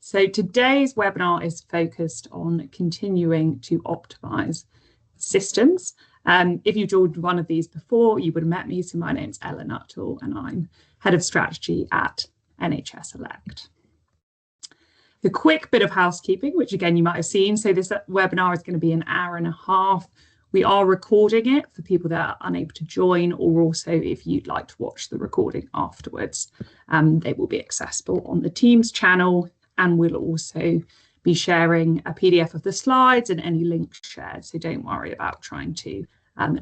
So today's webinar is focused on continuing to optimise systems. If you joined one of these before, you would have met me. So my name's Ella Nuttall and I'm Head of Strategy at NHS Elect. The quick bit of housekeeping, which again you might have seen. So this webinar is going to be an hour and a half. We are recording it for people that are unable to join, or also if you'd like to watch the recording afterwards. They will be accessible on the Teams channel, and we'll also be sharing a PDF of the slides and any links shared. So don't worry about trying to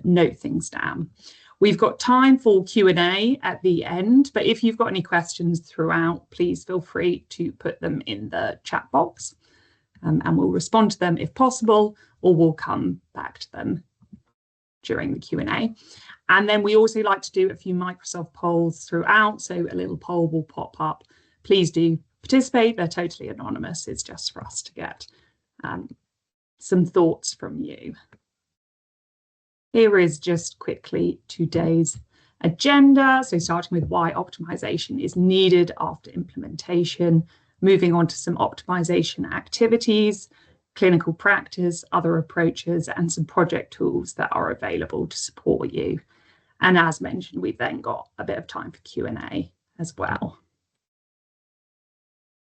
note things down. We've got time for Q&A at the end, but if you've got any questions throughout, please feel free to put them in the chat box. And we'll respond to them if possible, or we'll come back to them during the Q&A. And then we also like to do a few Microsoft polls throughout, so a little poll will pop up. Please do participate. They're totally anonymous. It's just for us to get some thoughts from you. Here is just quickly today's agenda. So starting with why optimization is needed after implementation, moving on to some optimization activities, clinical practice, other approaches, and some project tools that are available to support you. And as mentioned, we've then got a bit of time for Q&A as well.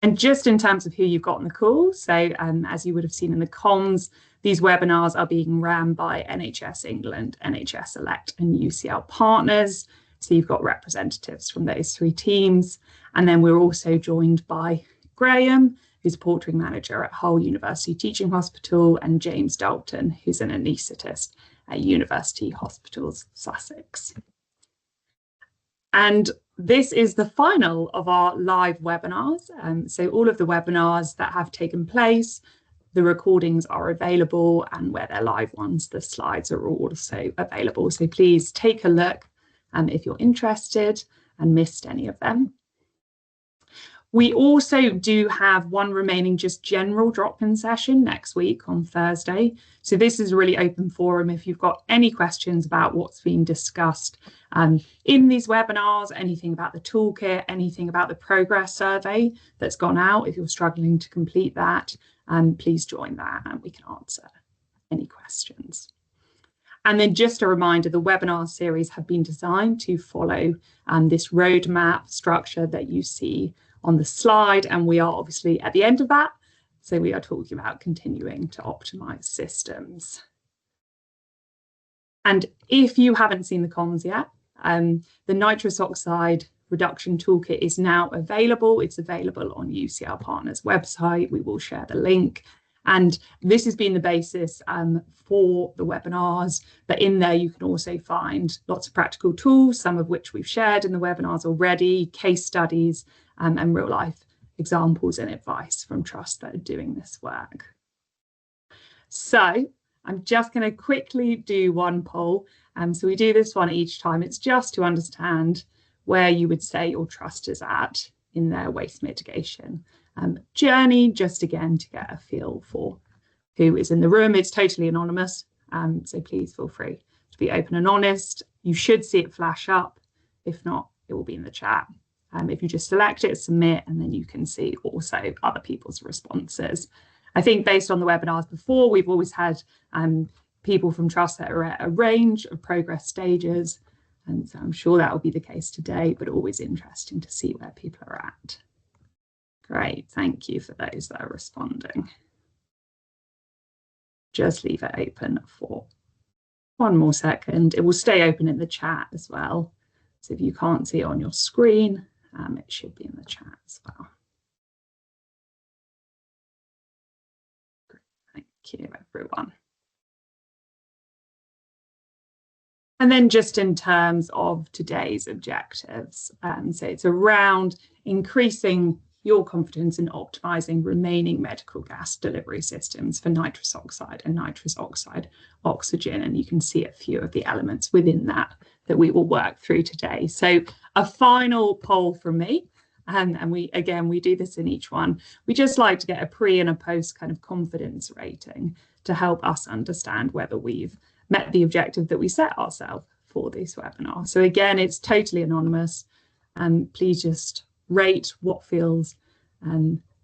And just in terms of who you've got on the call, so as you would have seen in the comms, these webinars are being ran by NHS England, NHS Elect, and UCL partners. So you've got representatives from those three teams. And then we're also joined by Graham, who's a portering manager at Hull University Teaching Hospital, and James Dalton, who's an anaesthetist at University Hospitals Sussex. And this is the final of our live webinars. So all of the webinars that have taken place, the recordings are available, and where they're live ones, the slides are also available. So please take a look if you're interested and missed any of them. We also do have one remaining just general drop-in session next week on Thursday. So this is a really open forum. If you've got any questions about what's been discussed in these webinars, anything about the toolkit, anything about the progress survey that's gone out, if you're struggling to complete that, please join that and we can answer any questions. And then just a reminder, the webinar series have been designed to follow this roadmap structure that you see on the slide, and we are obviously at the end of that. So we are talking about continuing to optimize systems. And if you haven't seen the comms yet, the nitrous oxide reduction toolkit is now available. It's available on UCL Partners website. We will share the link. And this has been the basis for the webinars, but in there you can also find lots of practical tools, some of which we've shared in the webinars already, case studies, and real life examples and advice from trusts that are doing this work. So I'm just going to quickly do one poll. So we do this one each time. It's just to understand where you would say your trust is at in their waste mitigation journey, just again to get a feel for who is in the room. It's totally anonymous, so please feel free to be open and honest. You should see it flash up. If not, it will be in the chat. If you just select it, submit, and then you can see also other people's responses. I think based on the webinars before, we've always had people from trusts that are at a range of progress stages, and so I'm sure that will be the case today, but always interesting to see where people are at. Great, thank you for those that are responding. Just leave it open for one more second. It will stay open in the chat as well. So if you can't see it on your screen, it should be in the chat as well. Thank you, everyone. And then just in terms of today's objectives, so it's around increasing your confidence in optimizing remaining medical gas delivery systems for nitrous oxide and nitrous oxide oxygen. And you can see a few of the elements within that we will work through today. So a final poll from me, and we do this in each one. We just like to get a pre and a post kind of confidence rating to help us understand whether we've met the objective that we set ourselves for this webinar. So again, it's totally anonymous, and please just rate what feels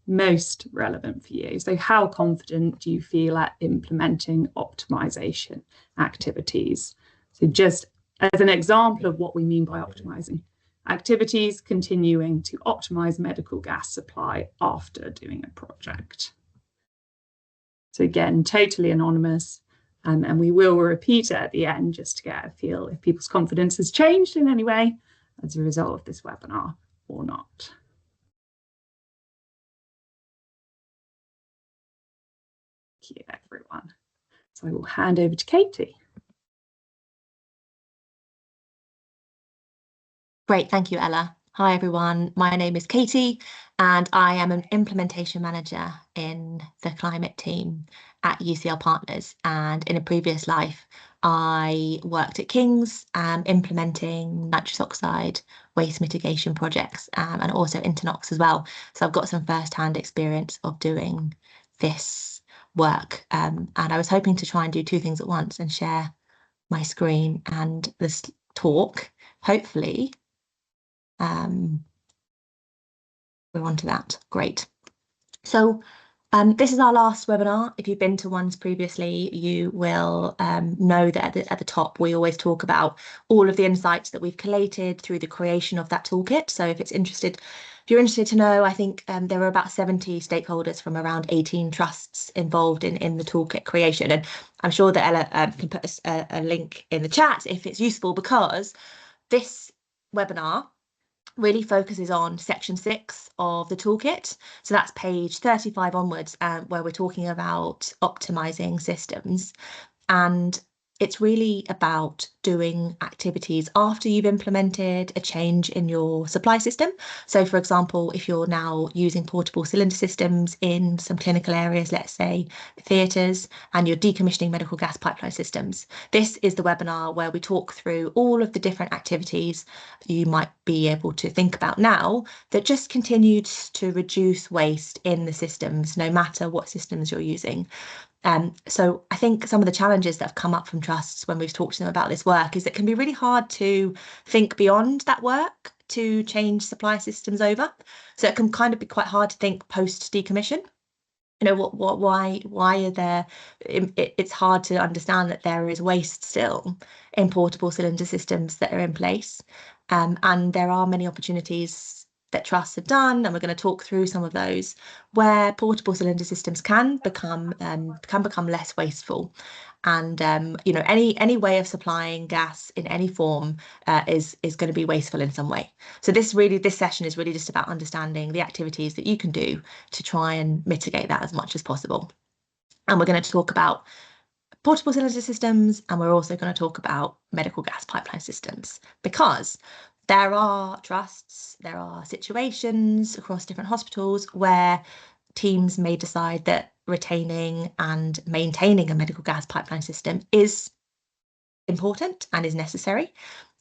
most relevant for you? So how confident do you feel at implementing optimization activities? So just as an example of what we mean by optimizing, activities continuing to optimize medical gas supply after doing a project. So again, totally anonymous. And we will repeat it at the end just to get a feel if people's confidence has changed in any way as a result of this webinar or not. Thank you, everyone. So I will hand over to Katie. Great, thank you, Ella. Hi, everyone. My name is Katie, and I am an implementation manager in the climate team at UCL Partners. And in a previous life, I worked at King's implementing nitrous oxide waste mitigation projects and also Internox as well. So I've got some first-hand experience of doing this work. And I was hoping to try and do two things at once and share my screen and this talk, hopefully. We're on to that. Great. So this is our last webinar. If you've been to ones previously, you will know that at the top, we always talk about all of the insights that we've collated through the creation of that toolkit. So if you're interested to know, I think there are about 70 stakeholders from around 18 trusts involved in the toolkit creation. And I'm sure that Ella can put a link in the chat if it's useful, because this webinar really focuses on section 6 of the toolkit. So that's page 35 onwards, where we're talking about optimizing systems. And it's really about doing activities after you've implemented a change in your supply system. So, for example, if you're now using portable cylinder systems in some clinical areas, let's say theatres, and you're decommissioning medical gas pipeline systems, this is the webinar where we talk through all of the different activities you might be able to think about now that just continues to reduce waste in the systems, no matter what systems you're using. So I think some of the challenges that have come up from trusts when we've talked to them about this work is it can be really hard to think beyond that work to change supply systems over. So it can kind of be quite hard to think post decommission. You know, why are there, it's hard to understand that there is waste still in portable cylinder systems that are in place. And there are many opportunities that trusts have done, and we're going to talk through some of those, where portable cylinder systems can become less wasteful. And you know, any way of supplying gas in any form is going to be wasteful in some way. So this session is really just about understanding the activities that you can do to try and mitigate that as much as possible. And we're going to talk about portable cylinder systems, and we're also going to talk about medical gas pipeline systems, because there are trusts, there are situations across different hospitals where teams may decide that retaining and maintaining a medical gas pipeline system is important and is necessary.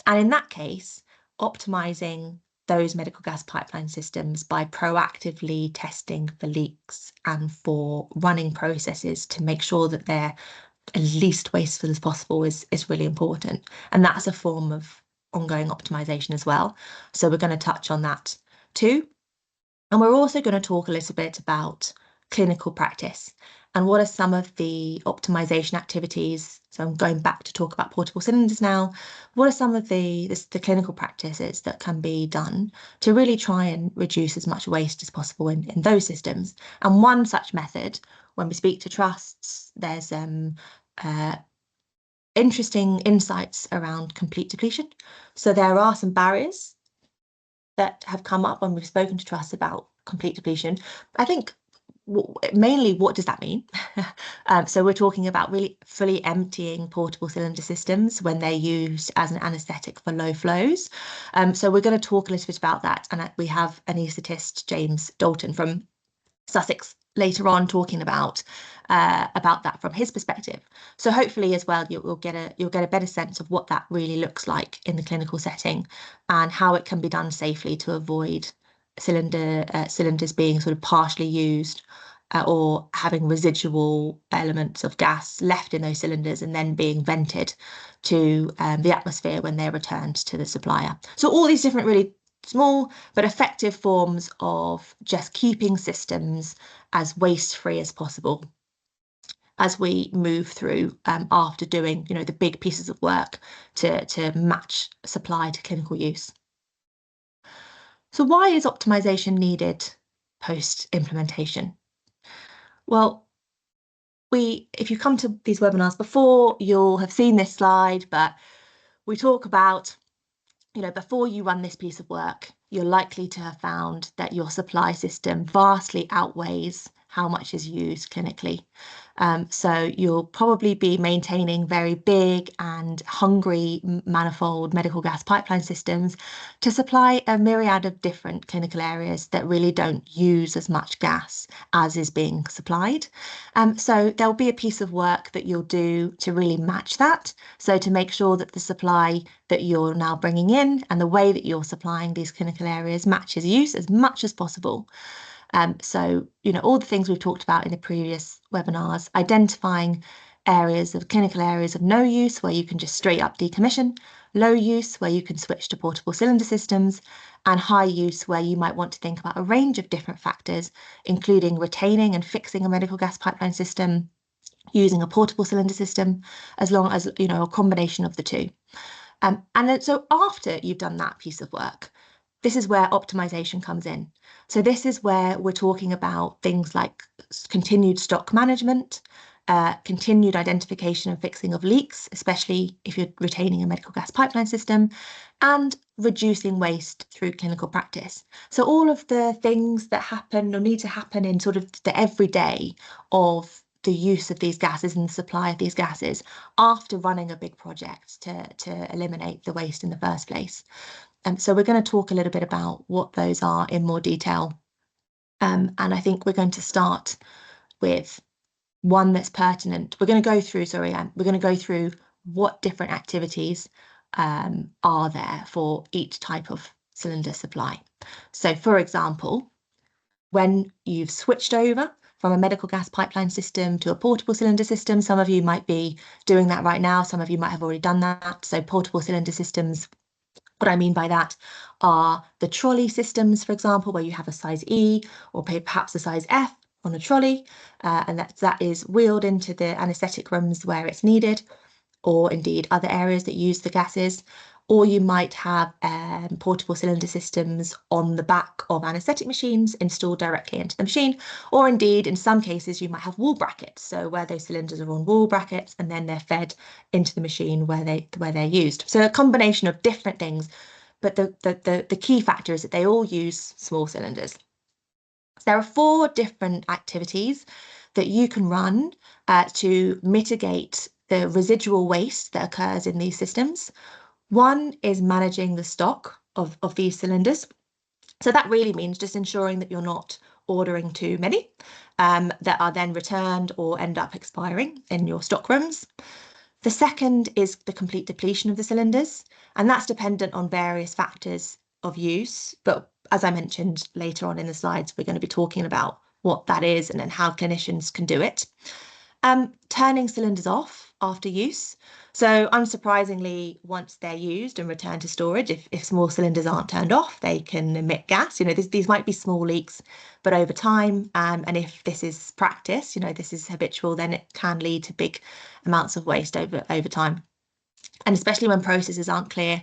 And in that case, optimizing those medical gas pipeline systems by proactively testing for leaks and for running processes to make sure that they're as least wasteful as possible is really important. And that's a form of ongoing optimization as well. So we're going to touch on that too. And we're also going to talk a little bit about clinical practice and what are some of the optimization activities. So I'm going back to talk about portable cylinders now. What are some of the clinical practices that can be done to really try and reduce as much waste as possible in those systems? And one such method, when we speak to trusts, there's interesting insights around complete depletion. So there are some barriers that have come up when we've spoken to trusts about complete depletion. I think mainly, what does that mean? So we're talking about really fully emptying portable cylinder systems when they're used as an anaesthetic for low flows. So we're going to talk a little bit about that. And we have anaesthetist James Dalton from Sussex later on talking about that from his perspective. So hopefully as well, you'll get a better sense of what that really looks like in the clinical setting and how it can be done safely to avoid cylinders being sort of partially used or having residual elements of gas left in those cylinders and then being vented to the atmosphere when they're returned to the supplier. So all these different really small but effective forms of just keeping systems as waste-free as possible as we move through after doing, the big pieces of work to match supply to clinical use. So why is optimization needed post-implementation? Well, if you come to these webinars before, you'll have seen this slide, but we talk about, before you run this piece of work, you're likely to have found that your supply system vastly outweighs how much is used clinically. So you'll probably be maintaining very big and hungry manifold medical gas pipeline systems to supply a myriad of different clinical areas that really don't use as much gas as is being supplied. So there'll be a piece of work that you'll do to really match that. So to make sure that the supply that you're now bringing in and the way that you're supplying these clinical areas matches use as much as possible. So, all the things we've talked about in the previous webinars, identifying clinical areas of no use where you can just straight up decommission, low use where you can switch to portable cylinder systems, and high use where you might want to think about a range of different factors, including retaining and fixing a medical gas pipeline system, using a portable cylinder system, as long as, a combination of the two. And then, so after you've done that piece of work, this is where optimization comes in. So this is where we're talking about things like continued stock management, continued identification and fixing of leaks, especially if you're retaining a medical gas pipeline system, and reducing waste through clinical practice. So all of the things that happen or need to happen in sort of the everyday of the use of these gases and the supply of these gases after running a big project to eliminate the waste in the first place. So we're going to talk a little bit about what those are in more detail. And I think we're going to start with one that's pertinent. We're going to go through, we're going to go through what different activities are there for each type of cylinder supply. So for example, when you've switched over from a medical gas pipeline system to a portable cylinder system, some of you might be doing that right now. Some of you might have already done that. So portable cylinder systems, what I mean by that are the trolley systems, for example, where you have a size E or perhaps a size F on a trolley, and that is wheeled into the anaesthetic rooms where it's needed, or indeed other areas that use the gases. Or you might have portable cylinder systems on the back of anaesthetic machines installed directly into the machine, or indeed in some cases you might have wall brackets, so where those cylinders are on wall brackets and then they're fed into the machine where they're used. So a combination of different things, but the key factor is that they all use small cylinders. There are 4 different activities that you can run to mitigate the residual waste that occurs in these systems. One is managing the stock of these cylinders. So that really means just ensuring that you're not ordering too many that are then returned or end up expiring in your stock rooms. The second is the complete depletion of the cylinders, and that's dependent on various factors of use. But as I mentioned later on in the slides, we're going to be talking about what that is and then how clinicians can do it. Turning cylinders off after use. So unsurprisingly, once they're used and returned to storage, if small cylinders aren't turned off, they can emit gas. These might be small leaks, but over time, and if this is practice, this is habitual, then it can lead to big amounts of waste over time. And especially when processes aren't clear,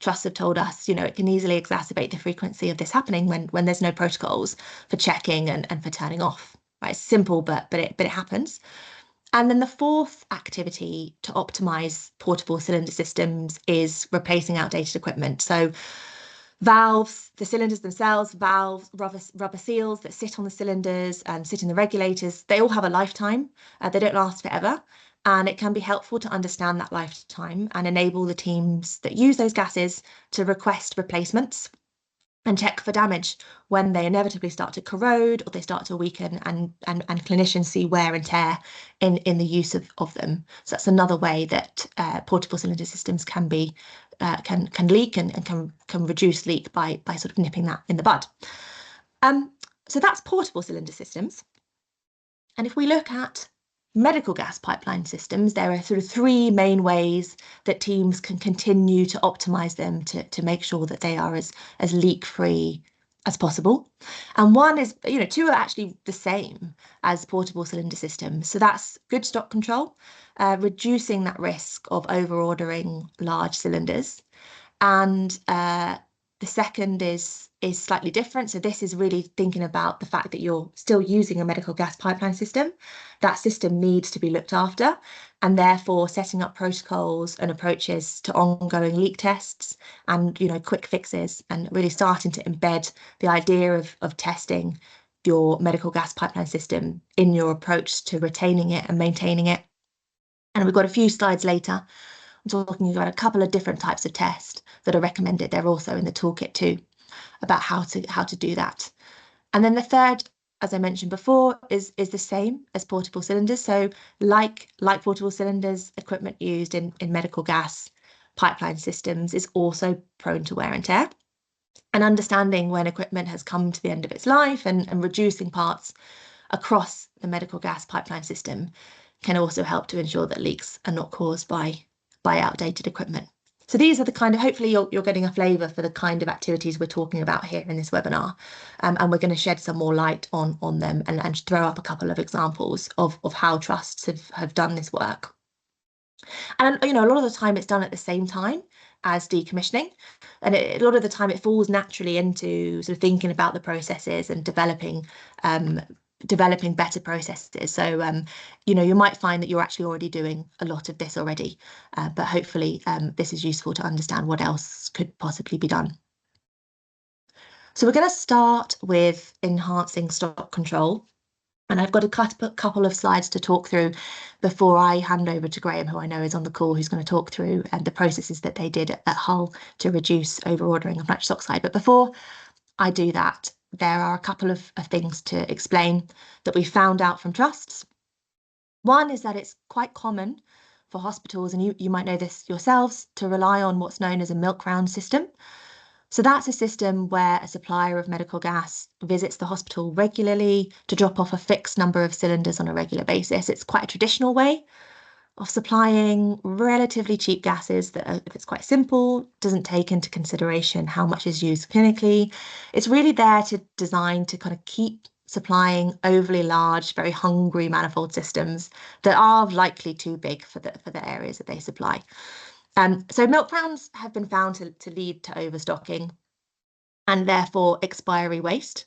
trusts have told us, it can easily exacerbate the frequency of this happening when there's no protocols for checking and for turning off. Right? It's simple, but it happens. And then the 4th activity to optimize portable cylinder systems is replacing outdated equipment. So valves, the cylinders themselves, valves, rubber seals that sit on the cylinders and sit in the regulators, they all have a lifetime. They don't last forever. And it can be helpful to understand that lifetime and enable the teams that use those gases to request replacements and check for damage when they inevitably start to corrode or they start to weaken, and clinicians see wear and tear in the use of them. So that's another way that portable cylinder systems can be can leak and can reduce leak by sort of nipping that in the bud. So that's portable cylinder systems. And if we look at medical gas pipeline systems, there are sort of three main ways that teams can continue to optimize them to make sure that they are as leak-free as possible. And one is, two are actually the same as portable cylinder systems. So that's good stock control, reducing that risk of over-ordering large cylinders. And the second is slightly different. So this is really thinking about the fact that you're still using a medical gas pipeline system. That system needs to be looked after, and therefore setting up protocols and approaches to ongoing leak tests and quick fixes, and really starting to embed the idea of testing your medical gas pipeline system in your approach to retaining it and maintaining it. And we've got a few slides later talking about a couple of different types of tests that are recommended. They're also in the toolkit too, about how to do that. And then the third, as I mentioned before, is the same as portable cylinders. So like portable cylinders, equipment used in medical gas pipeline systems is also prone to wear and tear. And understanding when equipment has come to the end of its life and reducing parts across the medical gas pipeline system can also help to ensure that leaks are not caused by outdated equipment. So these are the kind of, hopefully you're getting a flavour for the kind of activities we're talking about here in this webinar. And we're going to shed some more light on them and throw up a couple of examples of how trusts have done this work. And a lot of the time it's done at the same time as decommissioning. And a lot of the time it falls naturally into sort of thinking about the processes and developing better processes. So, you might find that you're actually already doing a lot of this already, but hopefully this is useful to understand what else could possibly be done. So we're going to start with enhancing stock control. And I've got a couple of slides to talk through before I hand over to Graham, who I know is on the call, who's going to talk through the processes that they did at Hull to reduce over-ordering of nitrous oxide. But before I do that, there are a couple of things to explain that we found out from trusts. One is that it's quite common for hospitals, and you might know this yourselves, to rely on what's known as a milk round system. So that's a system where a supplier of medical gas visits the hospital regularly to drop off a fixed number of cylinders on a regular basis. It's quite a traditional way of supplying relatively cheap gases that if it's quite simple, doesn't take into consideration how much is used clinically. It's really there to design to kind of keep supplying overly large, very hungry manifold systems that are likely too big for the areas that they supply. So milk rounds have been found to lead to overstocking and therefore expiry waste.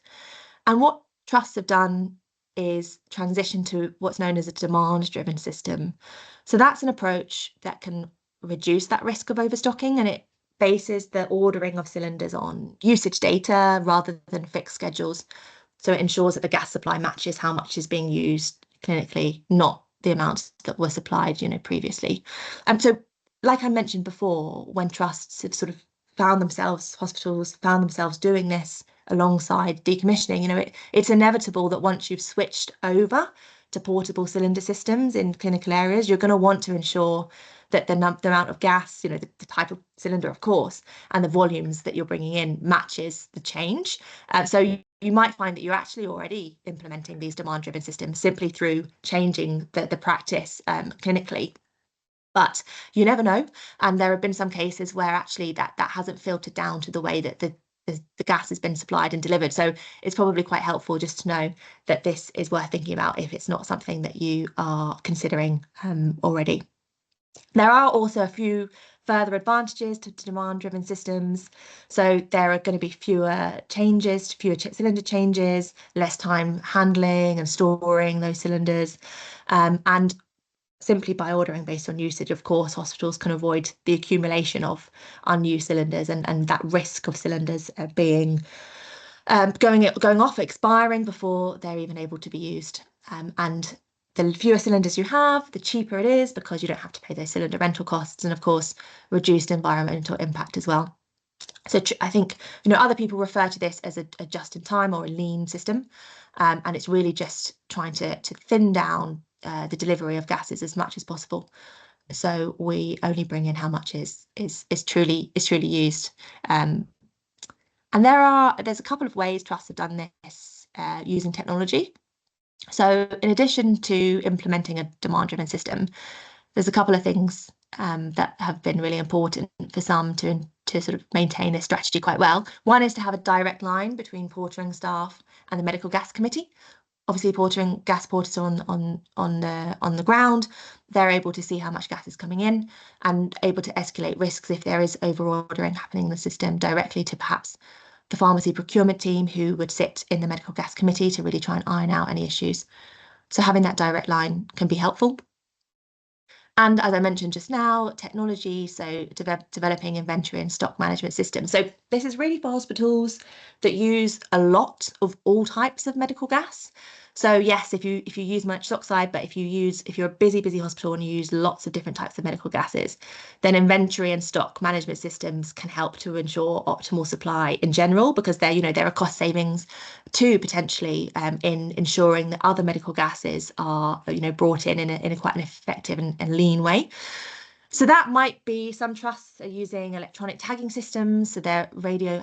And what trusts have done is transition to what's known as a demand-driven system. So that's an approach that can reduce that risk of overstocking, and it bases the ordering of cylinders on usage data rather than fixed schedules. So it ensures that the gas supply matches how much is being used clinically, not the amounts that were supplied, previously. So like I mentioned before, when trusts have sort of hospitals found themselves doing this alongside decommissioning, it's inevitable that once you've switched over to portable cylinder systems in clinical areas, you're going to want to ensure that the amount of gas, the type of cylinder, of course, and the volumes that you're bringing in matches the change. So you might find that you're actually already implementing these demand-driven systems simply through changing the practice clinically. But you never know. And there have been some cases where actually that hasn't filtered down to the way that the gas has been supplied and delivered. So it's probably quite helpful just to know that this is worth thinking about if it's not something that you are considering already. There are also a few further advantages to demand-driven systems. So there are going to be fewer changes, fewer cylinder changes, less time handling and storing those cylinders. And simply by ordering based on usage, of course, hospitals can avoid the accumulation of unused cylinders and that risk of cylinders being going off, expiring before they're even able to be used. And the fewer cylinders you have, the cheaper it is because you don't have to pay those cylinder rental costs, and of course, reduced environmental impact as well. So I think other people refer to this as a just-in-time or a lean system, and it's really just trying to thin down the delivery of gases as much as possible. So we only bring in how much is truly used. And there's a couple of ways trusts have done this using technology. So in addition to implementing a demand-driven system, there's a couple of things that have been really important for some to sort of maintain this strategy quite well. One is to have a direct line between portering staff and the medical gas committee. Obviously, gas porters are on the ground. They're able to see how much gas is coming in and able to escalate risks if there is over ordering happening in the system directly to perhaps the pharmacy procurement team, who would sit in the medical gas committee to really try and iron out any issues. So having that direct line can be helpful. And as I mentioned just now, technology, so developing inventory and stock management systems. So this is really for hospitals that use a lot of all types of medical gas. So yes, if you use nitrous oxide, but if you're a busy hospital and you use lots of different types of medical gases, then inventory and stock management systems can help to ensure optimal supply in general, because there are cost savings to potentially in ensuring that other medical gases are brought in a quite an effective and lean way. So that might be, some trusts are using electronic tagging systems, so they're radio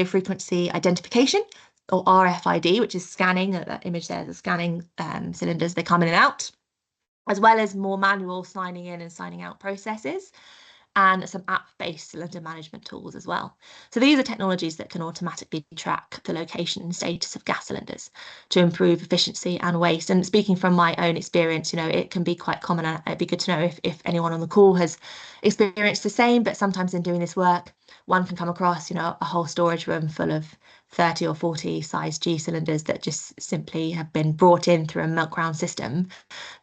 frequency identification, or RFID, which is scanning. That image there, the scanning cylinders, they come in and out, as well as more manual signing in and signing out processes, and some app-based cylinder management tools as well. So these are technologies that can automatically track the location and status of gas cylinders to improve efficiency and waste. And speaking from my own experience, it can be quite common, and it'd be good to know if anyone on the call has experienced the same. But sometimes in doing this work, one can come across, a whole storage room full of 30 or 40 size G cylinders that just simply have been brought in through a milk round system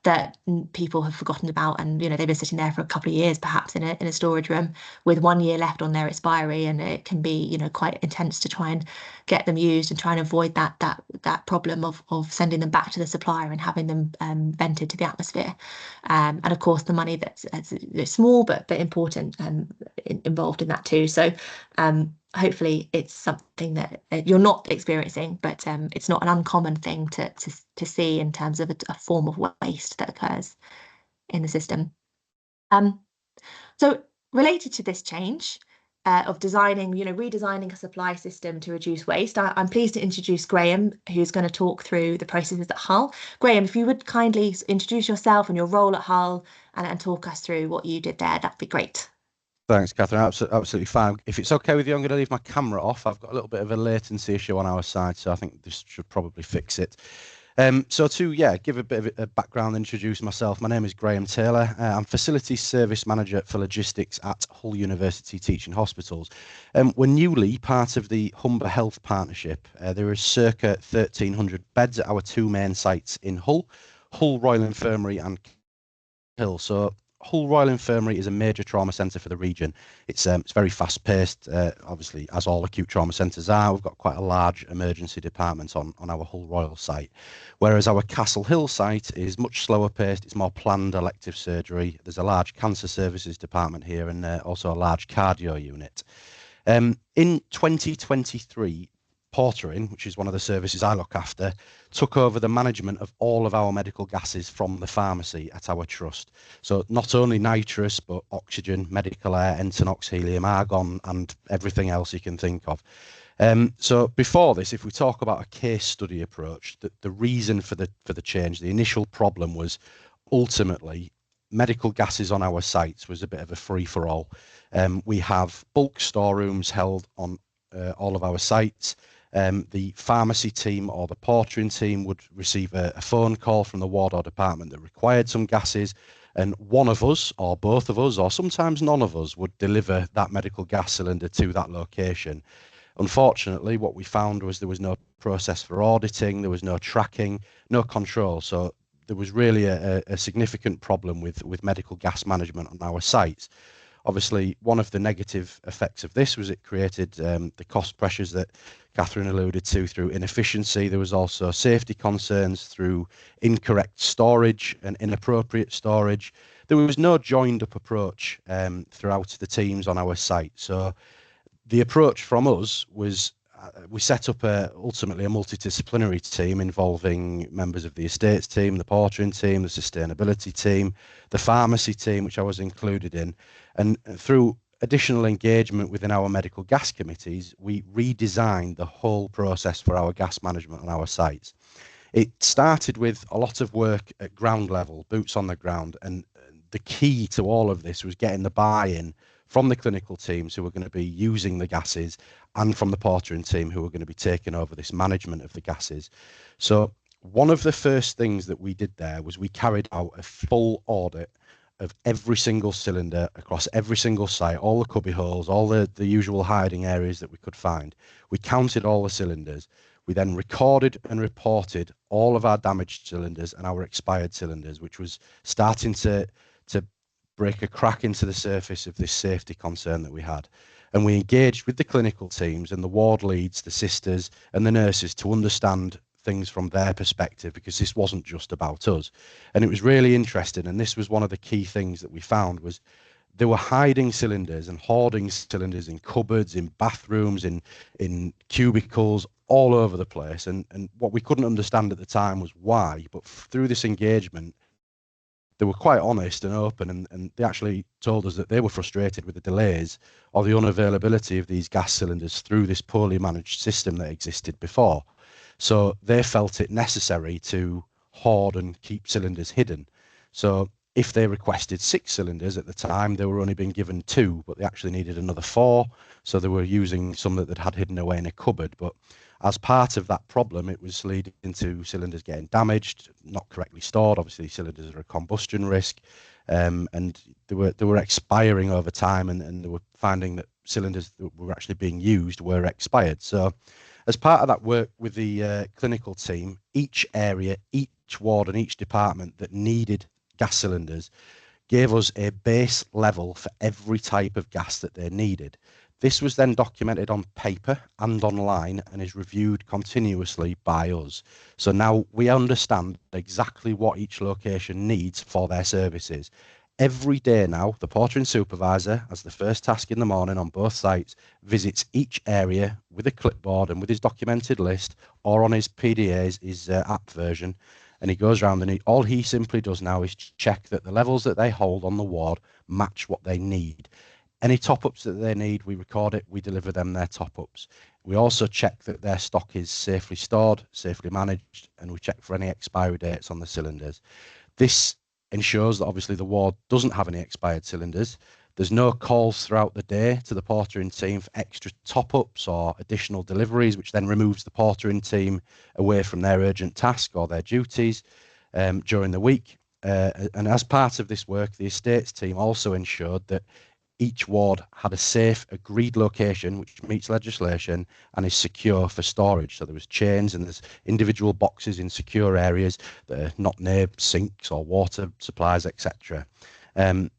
that people have forgotten about, and they've been sitting there for a couple of years, perhaps in a storage room with 1 year left on their expiry, and it can be quite intense to try and get them used and try and avoid that problem of sending them back to the supplier and having them vented to the atmosphere. And of course, the money that's small but important involved in that too. So hopefully it's something that you're not experiencing, but it's not an uncommon thing to see in terms of a form of waste that occurs in the system. So related to this change of redesigning a supply system to reduce waste, I'm pleased to introduce Graham, who's going to talk through the processes at Hull. Graham, if you would kindly introduce yourself and your role at Hull and talk us through what you did there, that'd be great. Thanks, Catherine. Absolutely fine. If it's okay with you, I'm going to leave my camera off. I've got a little bit of a latency issue on our side, so I think this should probably fix it. So to give a bit of a background, introduce myself. My name is Graham Taylor. I'm Facilities Service Manager for Logistics at Hull University Teaching Hospitals. We're newly part of the Humber Health Partnership. There is circa 1,300 beds at our two main sites in Hull Royal Infirmary and Hill. So Hull Royal Infirmary is a major trauma centre for the region. It's very fast paced, obviously, as all acute trauma centres are. We've got quite a large emergency department on our Hull Royal site, whereas our Castle Hill site is much slower paced. It's more planned elective surgery. There's a large cancer services department here, and also a large cardio unit. In 2023, Portering, which is one of the services I look after, took over the management of all of our medical gases from the pharmacy at our trust. So not only nitrous, but oxygen, medical air, Entonox, helium, argon, and everything else you can think of. So before this, if we talk about a case study approach, the reason for the change, the initial problem was ultimately medical gases on our sites was a bit of a free-for-all. We have bulk storerooms held on all of our sites. The pharmacy team or the portering team would receive a phone call from the ward or department that required some gases, and one of us or both of us or sometimes none of us would deliver that medical gas cylinder to that location. Unfortunately, what we found was there was no process for auditing, there was no tracking, no control. So there was really a significant problem with medical gas management on our sites. Obviously, one of the negative effects of this was it created the cost pressures that Catherine alluded to through inefficiency. There was also safety concerns through incorrect storage and inappropriate storage. There was no joined up approach throughout the teams on our site. So the approach from us was we set up ultimately a multidisciplinary team involving members of the estates team, the portering team, the sustainability team, the pharmacy team, which I was included in. And through additional engagement within our medical gas committees, we redesigned the whole process for our gas management on our sites. It started with a lot of work at ground level, boots on the ground, and the key to all of this was getting the buy-in from the clinical teams who were going to be using the gases and from the portering team who were going to be taking over this management of the gases. So one of the first things that we did there was we carried out a full audit of every single cylinder across every single site, all the cubby holes, all the usual hiding areas that we could find. We counted all the cylinders. We then recorded and reported all of our damaged cylinders and our expired cylinders, which was starting to break a crack into the surface of this safety concern that we had. And we engaged with the clinical teams and the ward leads, the sisters and the nurses to understand things from their perspective, because this wasn't just about us. And it was really interesting. And this was one of the key things that we found was they were hiding cylinders and hoarding cylinders in cupboards, in bathrooms, in cubicles, all over the place. And what we couldn't understand at the time was why. But through this engagement, they were quite honest and open, and they actually told us that they were frustrated with the delays or the unavailability of these gas cylinders through this poorly managed system that existed before. So they felt it necessary to hoard and keep cylinders hidden. So if they requested 6 cylinders at the time, they were only being given 2, but they actually needed another 4. So they were using some that they'd had hidden away in a cupboard. But as part of that problem, it was leading to cylinders getting damaged, not correctly stored. Obviously, cylinders are a combustion risk, and they were expiring over time, and they were finding that cylinders that were actually being used were expired. So as part of that work with the clinical team, each area, each ward and each department that needed gas cylinders gave us a base level for every type of gas that they needed. This was then documented on paper and online and is reviewed continuously by us. So now we understand exactly what each location needs for their services. Every day now, the portering supervisor, as the first task in the morning on both sites, visits each area with a clipboard and with his documented list, or on his PDAs, his app version, and he goes around and all he simply does now is check that the levels that they hold on the ward match what they need. Any top-ups that they need, we record it, we deliver them their top-ups. We also check that their stock is safely stored, safely managed, and we check for any expiry dates on the cylinders. This ensures that obviously the ward doesn't have any expired cylinders. There's no calls throughout the day to the portering team for extra top-ups or additional deliveries, which then removes the portering team away from their urgent task or their duties during the week. And as part of this work, the estates team also ensured that each ward had a safe, agreed location which meets legislation and is secure for storage. So there was chains and there's individual boxes in secure areas that are not near sinks or water supplies, etc. And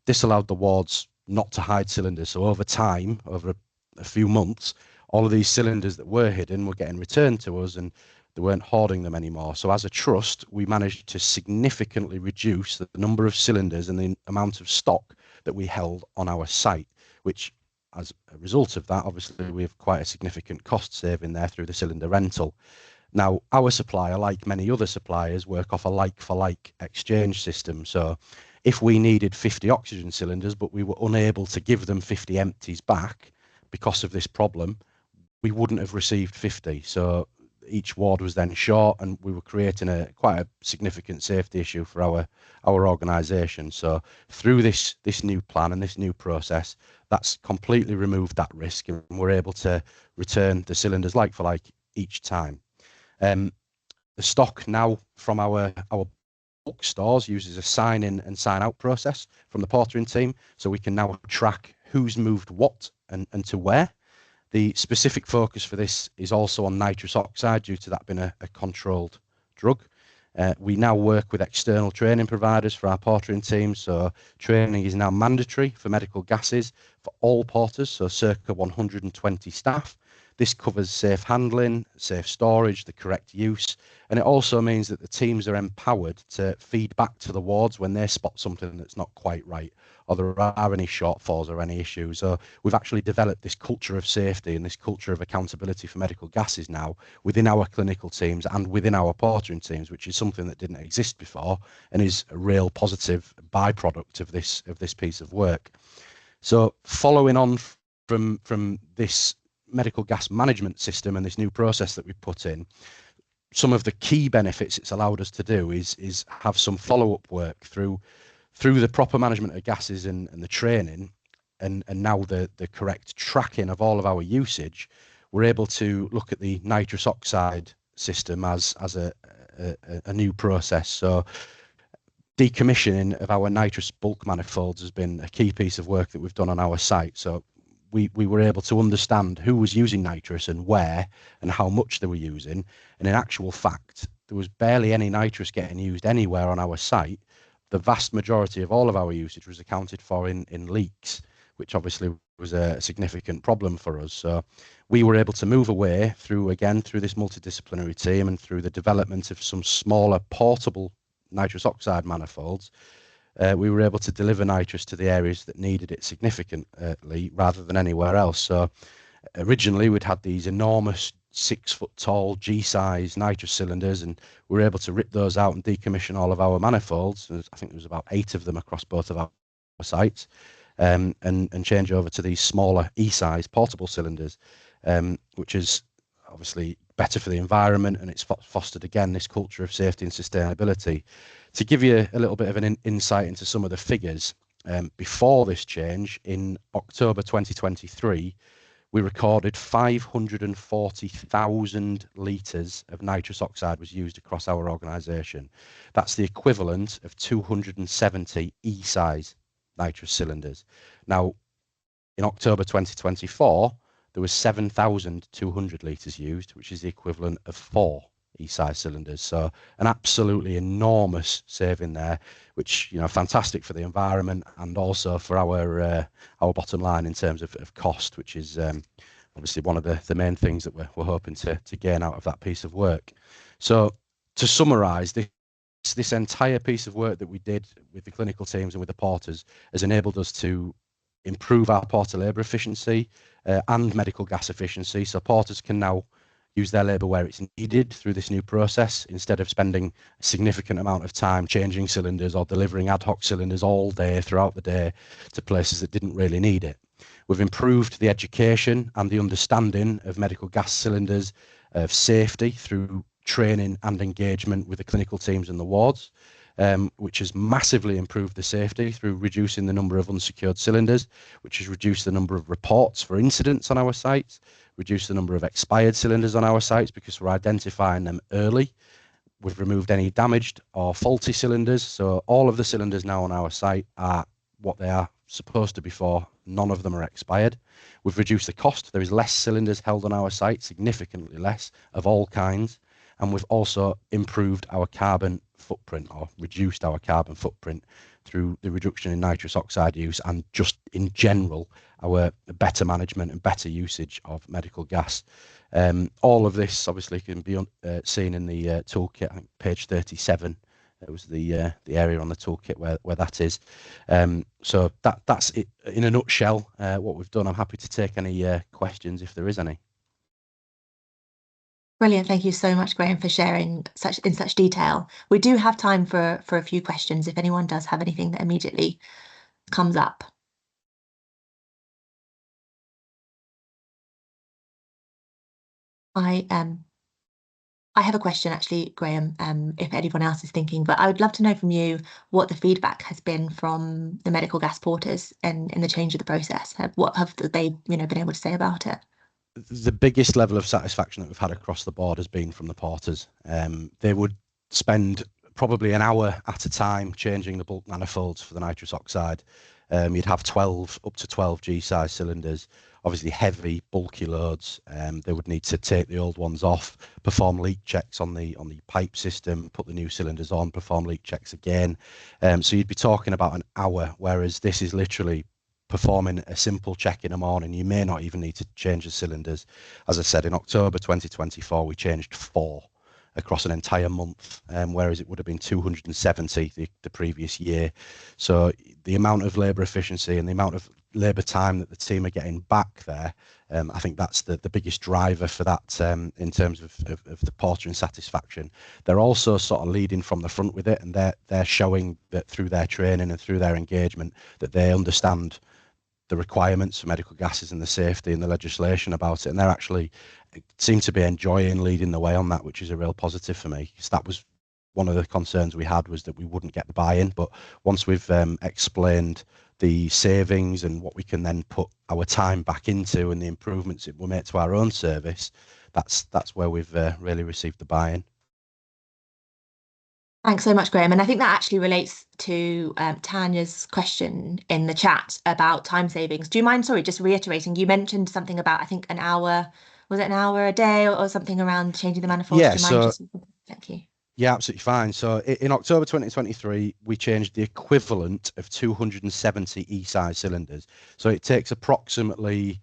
this allowed the wards not to hide cylinders. So over time, over a few months, all of these cylinders that were hidden were getting returned to us and they weren't hoarding them anymore. So as a trust, we managed to significantly reduce the number of cylinders and the amount of stock that we held on our site, which as a result of that, obviously we have quite a significant cost saving there through the cylinder rental. Now, our supplier, like many other suppliers, work off a like-for-like exchange system. So if we needed 50 oxygen cylinders, but we were unable to give them 50 empties back because of this problem, we wouldn't have received 50. So each ward was then short, and we were creating quite a significant safety issue for our organisation. So through this new plan and this new process, that's completely removed that risk, and we're able to return the cylinders like for like each time. The stock now from our bulk stores uses a sign in and sign out process from the portering team, so we can now track who's moved what and to where. The specific focus for this is also on nitrous oxide, due to that being a controlled drug. We now work with external training providers for our portering team. So training is now mandatory for medical gases for all porters, so circa 120 staff. This covers safe handling, safe storage, the correct use, and it also means that the teams are empowered to feed back to the wards when they spot something that's not quite right, or there are any shortfalls or any issues. So we've actually developed this culture of safety and this culture of accountability for medical gases now within our clinical teams and within our portering teams, which is something that didn't exist before and is a real positive byproduct of this piece of work. So following on from this medical gas management system and this new process that we put in, some of the key benefits it's allowed us to do is have some follow-up work through the proper management of gases and the training, and now the correct tracking of all of our usage. We're able to look at the nitrous oxide system as a new process. So decommissioning of our nitrous bulk manifolds has been a key piece of work that we've done on our site. So we were able to understand who was using nitrous and where and how much they were using. And in actual fact, there was barely any nitrous getting used anywhere on our site. The vast majority of all of our usage was accounted for in leaks, which obviously was a significant problem for us. So we were able to move away through this multidisciplinary team and through the development of some smaller portable nitrous oxide manifolds. We were able to deliver nitrous to the areas that needed it significantly rather than anywhere else. So originally we'd had these enormous 6-foot tall G-size nitrous cylinders, and we were able to rip those out and decommission all of our manifolds. I think there was about 8 of them across both of our sites, and change over to these smaller E-size portable cylinders, which is obviously better for the environment, and it's fostered again this culture of safety and sustainability. To give you a little bit of an insight into some of the figures, before this change in October 2023, we recorded 540,000 litres of nitrous oxide was used across our organisation. That's the equivalent of 270 E-size nitrous cylinders. Now, in October 2024, there was 7,200 litres used, which is the equivalent of 4 E-size cylinders. So an absolutely enormous saving there, which, you know, fantastic for the environment and also for our bottom line in terms of cost, which is obviously one of the main things that we're hoping to gain out of that piece of work. So to summarise, this entire piece of work that we did with the clinical teams and with the porters has enabled us to improve our porter labour efficiency and medical gas efficiency. So porters can now use their labour where it's needed through this new process, instead of spending a significant amount of time changing cylinders or delivering ad hoc cylinders all day throughout the day to places that didn't really need it. We've improved the education and the understanding of medical gas cylinders, of safety through training and engagement with the clinical teams and the wards, which has massively improved the safety through reducing the number of unsecured cylinders, which has reduced the number of reports for incidents on our sites, reduced the number of expired cylinders on our sites because we're identifying them early. We've removed any damaged or faulty cylinders. So all of the cylinders now on our site are what they are supposed to be for. None of them are expired. We've reduced the cost. There is less cylinders held on our site, significantly less, of all kinds. And we've also improved our carbon footprint, or reduced our carbon footprint, through the reduction in nitrous oxide use and just in general our better management and better usage of medical gas. All of this obviously can be seen in the toolkit. I think page 37. It was the area on the toolkit where that is. So that's it in a nutshell. What we've done. I'm happy to take any questions if there is any. Brilliant. Thank you so much, Graham, for sharing in such detail. We do have time for a few questions if anyone does have anything that immediately comes up. I have a question actually, Graham, if anyone else is thinking, but I would love to know from you what the feedback has been from the medical gas porters in the change of the process. What have they, been able to say about it? The biggest level of satisfaction that we've had across the board has been from the porters. They would spend probably an hour at a time changing the bulk manifolds for the nitrous oxide. You'd have up to 12 G-size cylinders, obviously heavy, bulky loads. They would need to take the old ones off, perform leak checks on the pipe system, put the new cylinders on, perform leak checks again. So you'd be talking about an hour, whereas this is literally performing a simple check in the morning. You may not even need to change the cylinders. As I said, in October 2024, we changed 4 across an entire month, whereas it would have been 270 the previous year. So the amount of labour efficiency and the amount of labour time that the team are getting back there, I think that's the biggest driver for that in terms of the porter and satisfaction. They're also sort of leading from the front with it, and they're showing that through their training and through their engagement that they understand the requirements for medical gases and the safety and the legislation about it, and they're actually seem to be enjoying leading the way on that, which is a real positive for me. Because that was one of the concerns we had, was that we wouldn't get the buy-in. But once we've explained the savings and what we can then put our time back into and the improvements that we make to our own service, that's where we've really received the buy-in. Thanks so much, Graham. And I think that actually relates to Tanya's question in the chat about time savings. Do you mind, sorry, just reiterating, you mentioned something about, I think, an hour, was it an hour a day or something around changing the manifolds? Yeah, Do you mind just, thank you. Yeah, absolutely fine. So in October 2023, we changed the equivalent of 270 E-size cylinders. So it takes approximately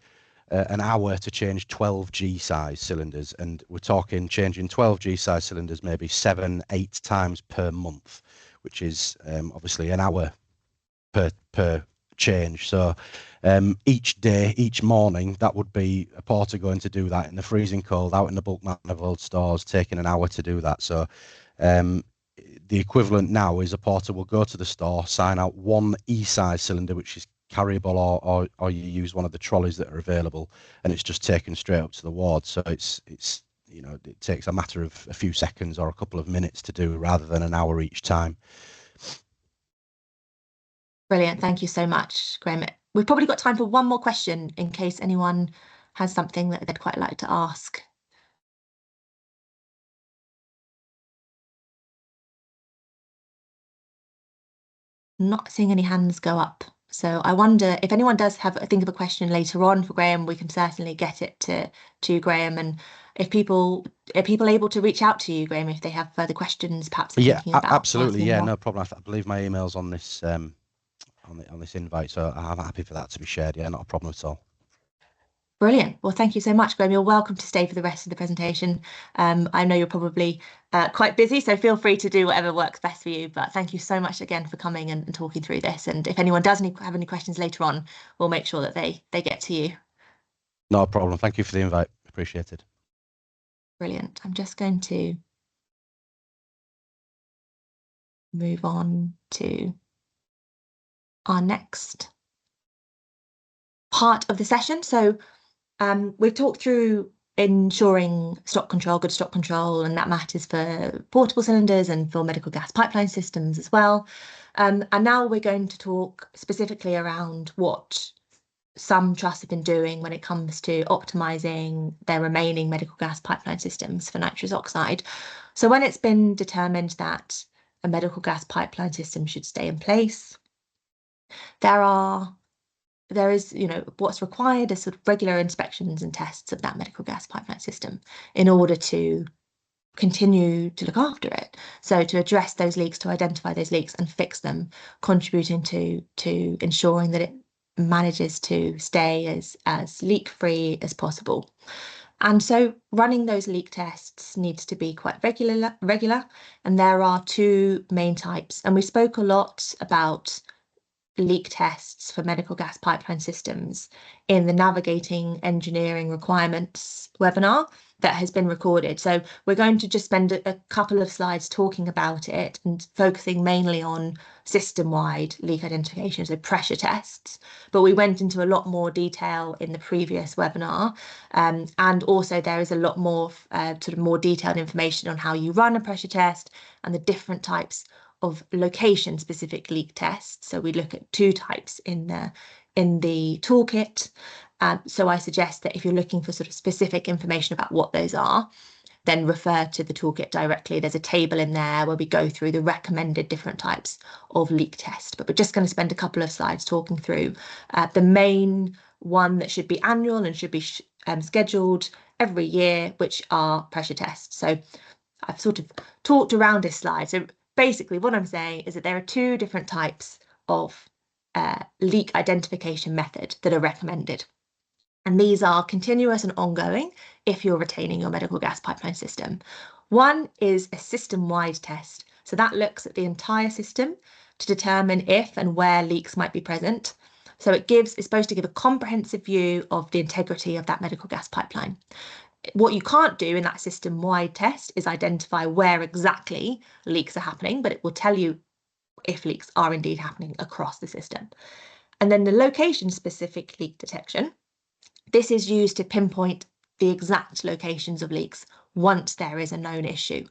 an hour to change 12 G-size cylinders. And we're talking changing 12 G-size cylinders maybe 7-8 times per month, which is obviously an hour per change. So each day, each morning, that would be a porter going to do that in the freezing cold, out in the bulk manifold stores, taking an hour to do that. So the equivalent now is a porter will go to the store, sign out one E-size cylinder, which is carryable, or you use one of the trolleys that are available, and it's just taken straight up to the ward. So it's you know, it takes a matter of a few seconds or a couple of minutes to do, rather than an hour each time. Brilliant. Thank you so much, Graham. We've probably got time for one more question in case anyone has something that they'd quite like to ask. Not seeing any hands go up. So I wonder if anyone does think of a question later on for Graham, we can certainly get it to Graham. And if people are people able to reach out to you, Graham, if they have further questions, perhaps they're thinking about absolutely, yeah, more. no problem. I believe my email's on this on this invite, so I'm happy for that to be shared. Yeah, not a problem at all. Brilliant. Well, thank you so much, Graham. You're welcome to stay for the rest of the presentation. I know you're probably quite busy, so feel free to do whatever works best for you. But thank you so much again for coming and talking through this. And if anyone does have any questions later on, we'll make sure that they get to you. No problem. Thank you for the invite. Appreciate it. Brilliant. I'm just going to move on to our next part of the session. So we've talked through ensuring stock control, good stock control, and that matters for portable cylinders and for medical gas pipeline systems as well. And now we're going to talk specifically around what some trusts have been doing when it comes to optimising their remaining medical gas pipeline systems for nitrous oxide. So when it's been determined that a medical gas pipeline system should stay in place, there is, you know, what's required is sort of regular inspections and tests of that medical gas pipeline system in order to continue to look after it. So to address those leaks, to identify those leaks and fix them, contributing to ensuring that it manages to stay as leak-free as possible. And so running those leak tests needs to be quite regular, and there are two main types. And we spoke a lot about leak tests for medical gas pipeline systems in the Navigating Engineering Requirements webinar that has been recorded. So we're going to just spend a couple of slides talking about it and focusing mainly on system-wide leak identification, so pressure tests. But we went into a lot more detail in the previous webinar. And also there is a lot more sort of more detailed information on how you run a pressure test and the different types of location-specific leak tests. So we look at two types in the toolkit. So I suggest that if you're looking for sort of specific information about what those are, then refer to the toolkit directly. There's a table in there where we go through the recommended different types of leak test. But we're just going to spend a couple of slides talking through the main one that should be annual and should be scheduled every year, which are pressure tests. So I've sort of talked around this slide. So basically what I'm saying is that there are two different types of leak identification method that are recommended. And these are continuous and ongoing if you're retaining your medical gas pipeline system. One is a system-wide test. So that looks at the entire system to determine if and where leaks might be present. So it's supposed to give a comprehensive view of the integrity of that medical gas pipeline. What you can't do in that system-wide test is identify where exactly leaks are happening, but it will tell you if leaks are indeed happening across the system. And then the location-specific leak detection. This is used to pinpoint the exact locations of leaks once there is a known issue.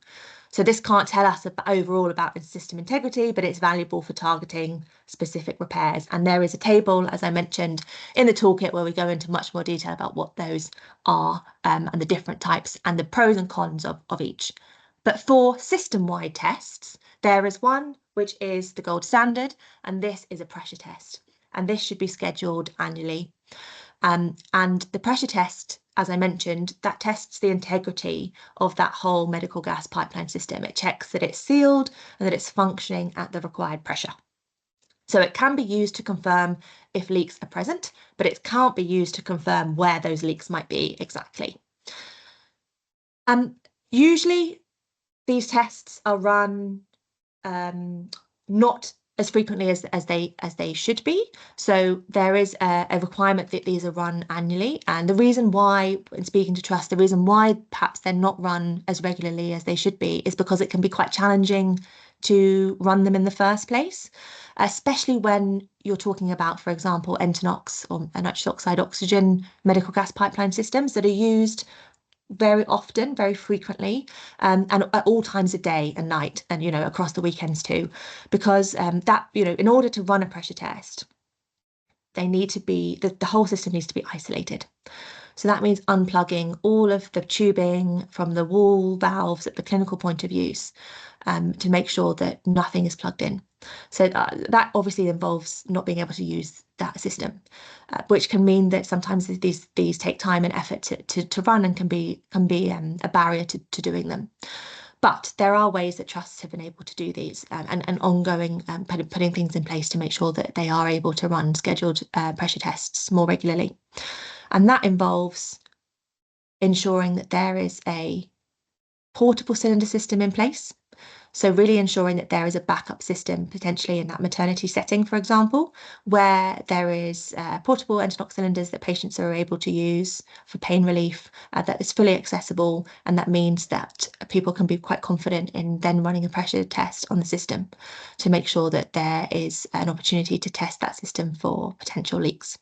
So this can't tell us overall about system integrity, but it's valuable for targeting specific repairs. And there is a table, as I mentioned, in the toolkit where we go into much more detail about what those are and the different types and the pros and cons of each. But for system-wide tests, there is one which is the gold standard, and this is a pressure test. And this should be scheduled annually. And the pressure test, as I mentioned, that tests the integrity of that whole medical gas pipeline system. It checks that it's sealed and that it's functioning at the required pressure. So it can be used to confirm if leaks are present, but it can't be used to confirm where those leaks might be exactly. Usually these tests are run not as frequently as they should be. So there is a requirement that these are run annually. And the reason why, in speaking to Trust, the reason why perhaps they're not run as regularly as they should be is because it can be quite challenging to run them in the first place, especially when you're talking about, for example, NTNOx or nitrous oxide oxygen medical gas pipeline systems that are used very often, very frequently, and at all times of day and night, and across the weekends too, because that in order to run a pressure test, they need to be the whole system needs to be isolated. So that means unplugging all of the tubing from the wall valves at the clinical point of use to make sure that nothing is plugged in. So that obviously involves not being able to use that system, which can mean that sometimes these take time and effort to run and can be a barrier to doing them. But there are ways that trusts have been able to do these and ongoing putting things in place to make sure that they are able to run scheduled pressure tests more regularly. And that involves ensuring that there is a portable cylinder system in place. So really ensuring that there is a backup system, potentially in that maternity setting, for example, where there is portable NTNOx cylinders that patients are able to use for pain relief, that is fully accessible. And that means that people can be quite confident in then running a pressure test on the system to make sure that there is an opportunity to test that system for potential leaks.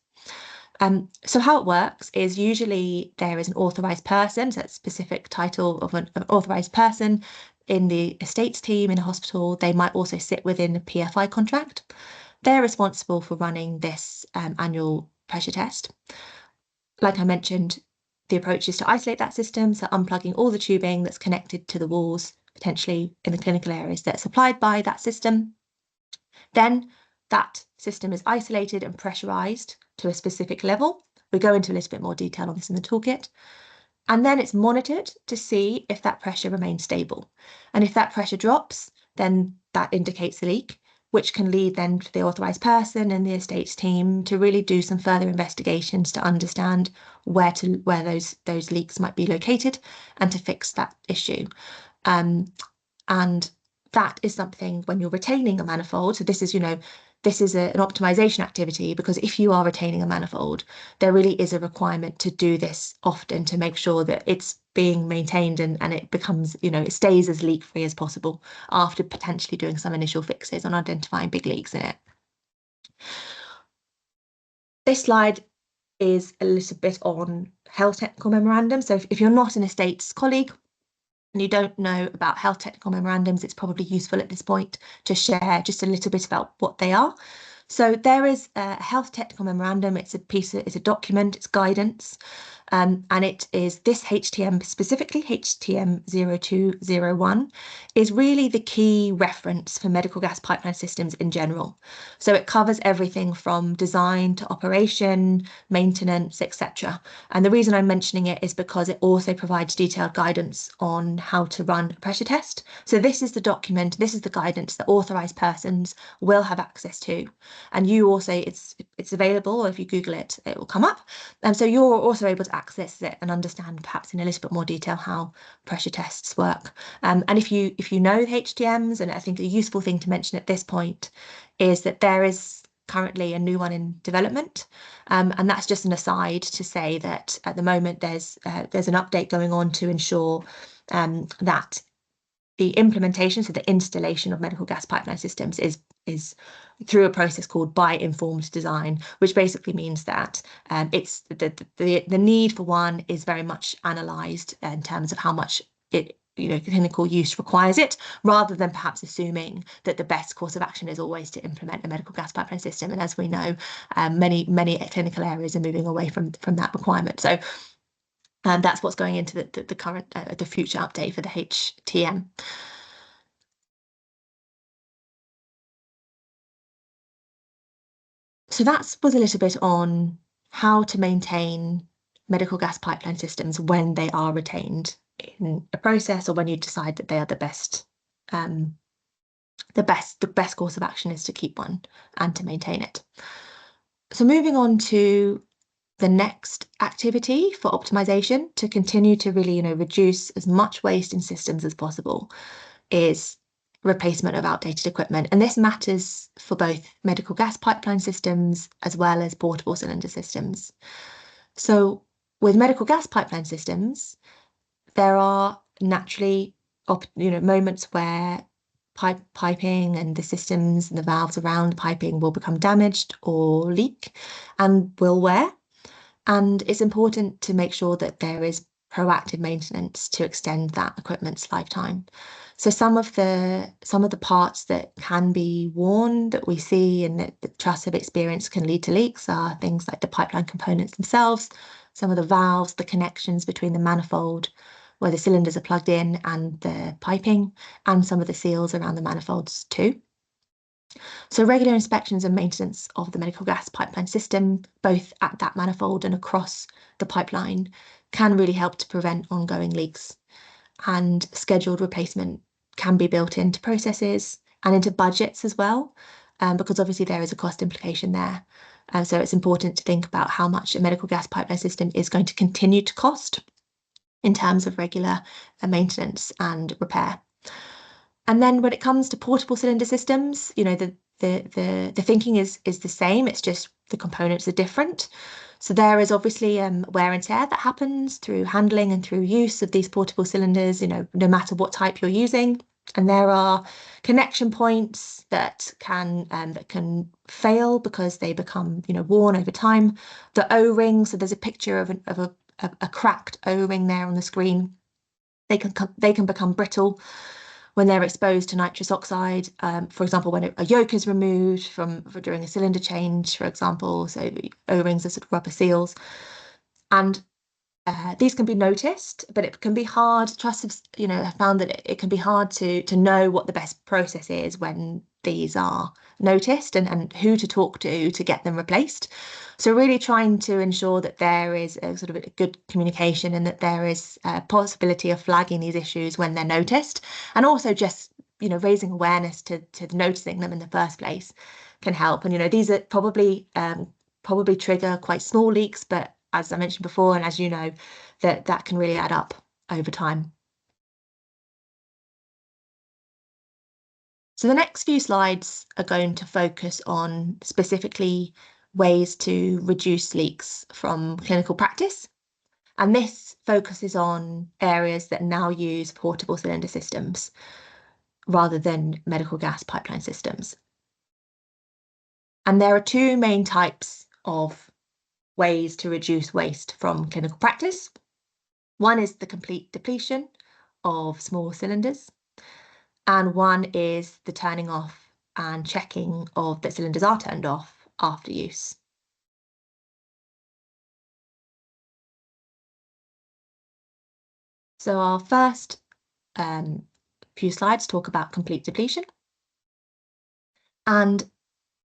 So how it works is usually there is an authorised person, so that's a specific title of an authorised person in the estates team in a hospital. They might also sit within a PFI contract. They're responsible for running this annual pressure test. Like I mentioned, the approach is to isolate that system, so unplugging all the tubing that's connected to the walls, potentially in the clinical areas that's supplied by that system. Then that system is isolated and pressurized to a specific level. We go into a little bit more detail on this in the toolkit. And then it's monitored to see if that pressure remains stable. And if that pressure drops, then that indicates a leak, which can lead then to the authorised person and the estates team to really do some further investigations to understand where those leaks might be located and to fix that issue. And that is something when you're retaining a manifold. So this is, this is an optimization activity, because if you are retaining a manifold, there really is a requirement to do this often to make sure that it's being maintained and it becomes, it stays as leak-free as possible after potentially doing some initial fixes on identifying big leaks in it. This slide is a little bit on health technical memorandum. So if you're not an estates colleague, and you don't know about health technical memorandums, it's probably useful at this point to share just a little bit about what they are. So there is a health technical memorandum. It's a document, it's guidance, and it is this HTM, specifically HTM 0201, is really the key reference for medical gas pipeline systems in general. So it covers everything from design to operation, maintenance, etc. And the reason I'm mentioning it is because it also provides detailed guidance on how to run a pressure test. So this is the document, this is the guidance that authorised persons will have access to. And you also, it's available, or if you Google it, it will come up. And so you're also able to access it and understand perhaps in a little bit more detail how pressure tests work. And if you know the HTMs, and I think a useful thing to mention at this point is that there is currently a new one in development, and that's just an aside to say that at the moment there's an update going on to ensure that the implementation, so the installation of medical gas pipeline systems is through a process called by-informed design, which basically means that it's the need for one is very much analysed in terms of how much clinical use requires it, rather than perhaps assuming that the best course of action is always to implement a medical gas pipeline system. And as we know, many clinical areas are moving away from that requirement. So that's what's going into the current, the future update for the HTM. So that was a little bit on how to maintain medical gas pipeline systems when they are retained in a process, or when you decide that they are the best. The best course of action is to keep one and to maintain it. So moving on to the next activity for optimization, to continue to really reduce as much waste in systems as possible, is replacement of outdated equipment. And this matters for both medical gas pipeline systems as well as portable cylinder systems. So with medical gas pipeline systems, there are naturally moments where piping and the systems and the valves around the piping will become damaged or leak and will wear. And it's important to make sure that there is proactive maintenance to extend that equipment's lifetime. So some of the parts that can be worn, that we see and that the trusts have experienced can lead to leaks, are things like the pipeline components themselves, some of the valves, the connections between the manifold where the cylinders are plugged in and the piping, and some of the seals around the manifolds too. So regular inspections and maintenance of the medical gas pipeline system, both at that manifold and across the pipeline, can really help to prevent ongoing leaks. And scheduled replacement can be built into processes and into budgets as well, because obviously there is a cost implication there. And so it's important to think about how much a medical gas pipeline system is going to continue to cost in terms of regular maintenance and repair. And then when it comes to portable cylinder systems, the thinking is the same. It's just the components are different. So there is obviously wear and tear that happens through handling and through use of these portable cylinders, no matter what type you're using. And there are connection points that can fail because they become worn over time. The O-ring, so there's a picture of a cracked O-ring there on the screen. They can become brittle when they're exposed to nitrous oxide, for example, when a yoke is removed during a cylinder change, for example. So O-rings are sort of rubber seals, and these can be noticed, but it can be hard. Trusts have found that it can be hard to know what the best process is when these are noticed, and who to talk to get them replaced. So really trying to ensure that there is a sort of a good communication, and that there is a possibility of flagging these issues when they're noticed, and also just raising awareness to noticing them in the first place can help. And these are probably trigger quite small leaks, but as I mentioned before, and as you know, that can really add up over time. So the next few slides are going to focus on specifically ways to reduce leaks from clinical practice. And this focuses on areas that now use portable cylinder systems rather than medical gas pipeline systems. And there are two main types of ways to reduce waste from clinical practice. One is the complete depletion of small cylinders, and one is the turning off and checking of that cylinders are turned off after use. So our first few slides talk about complete depletion. And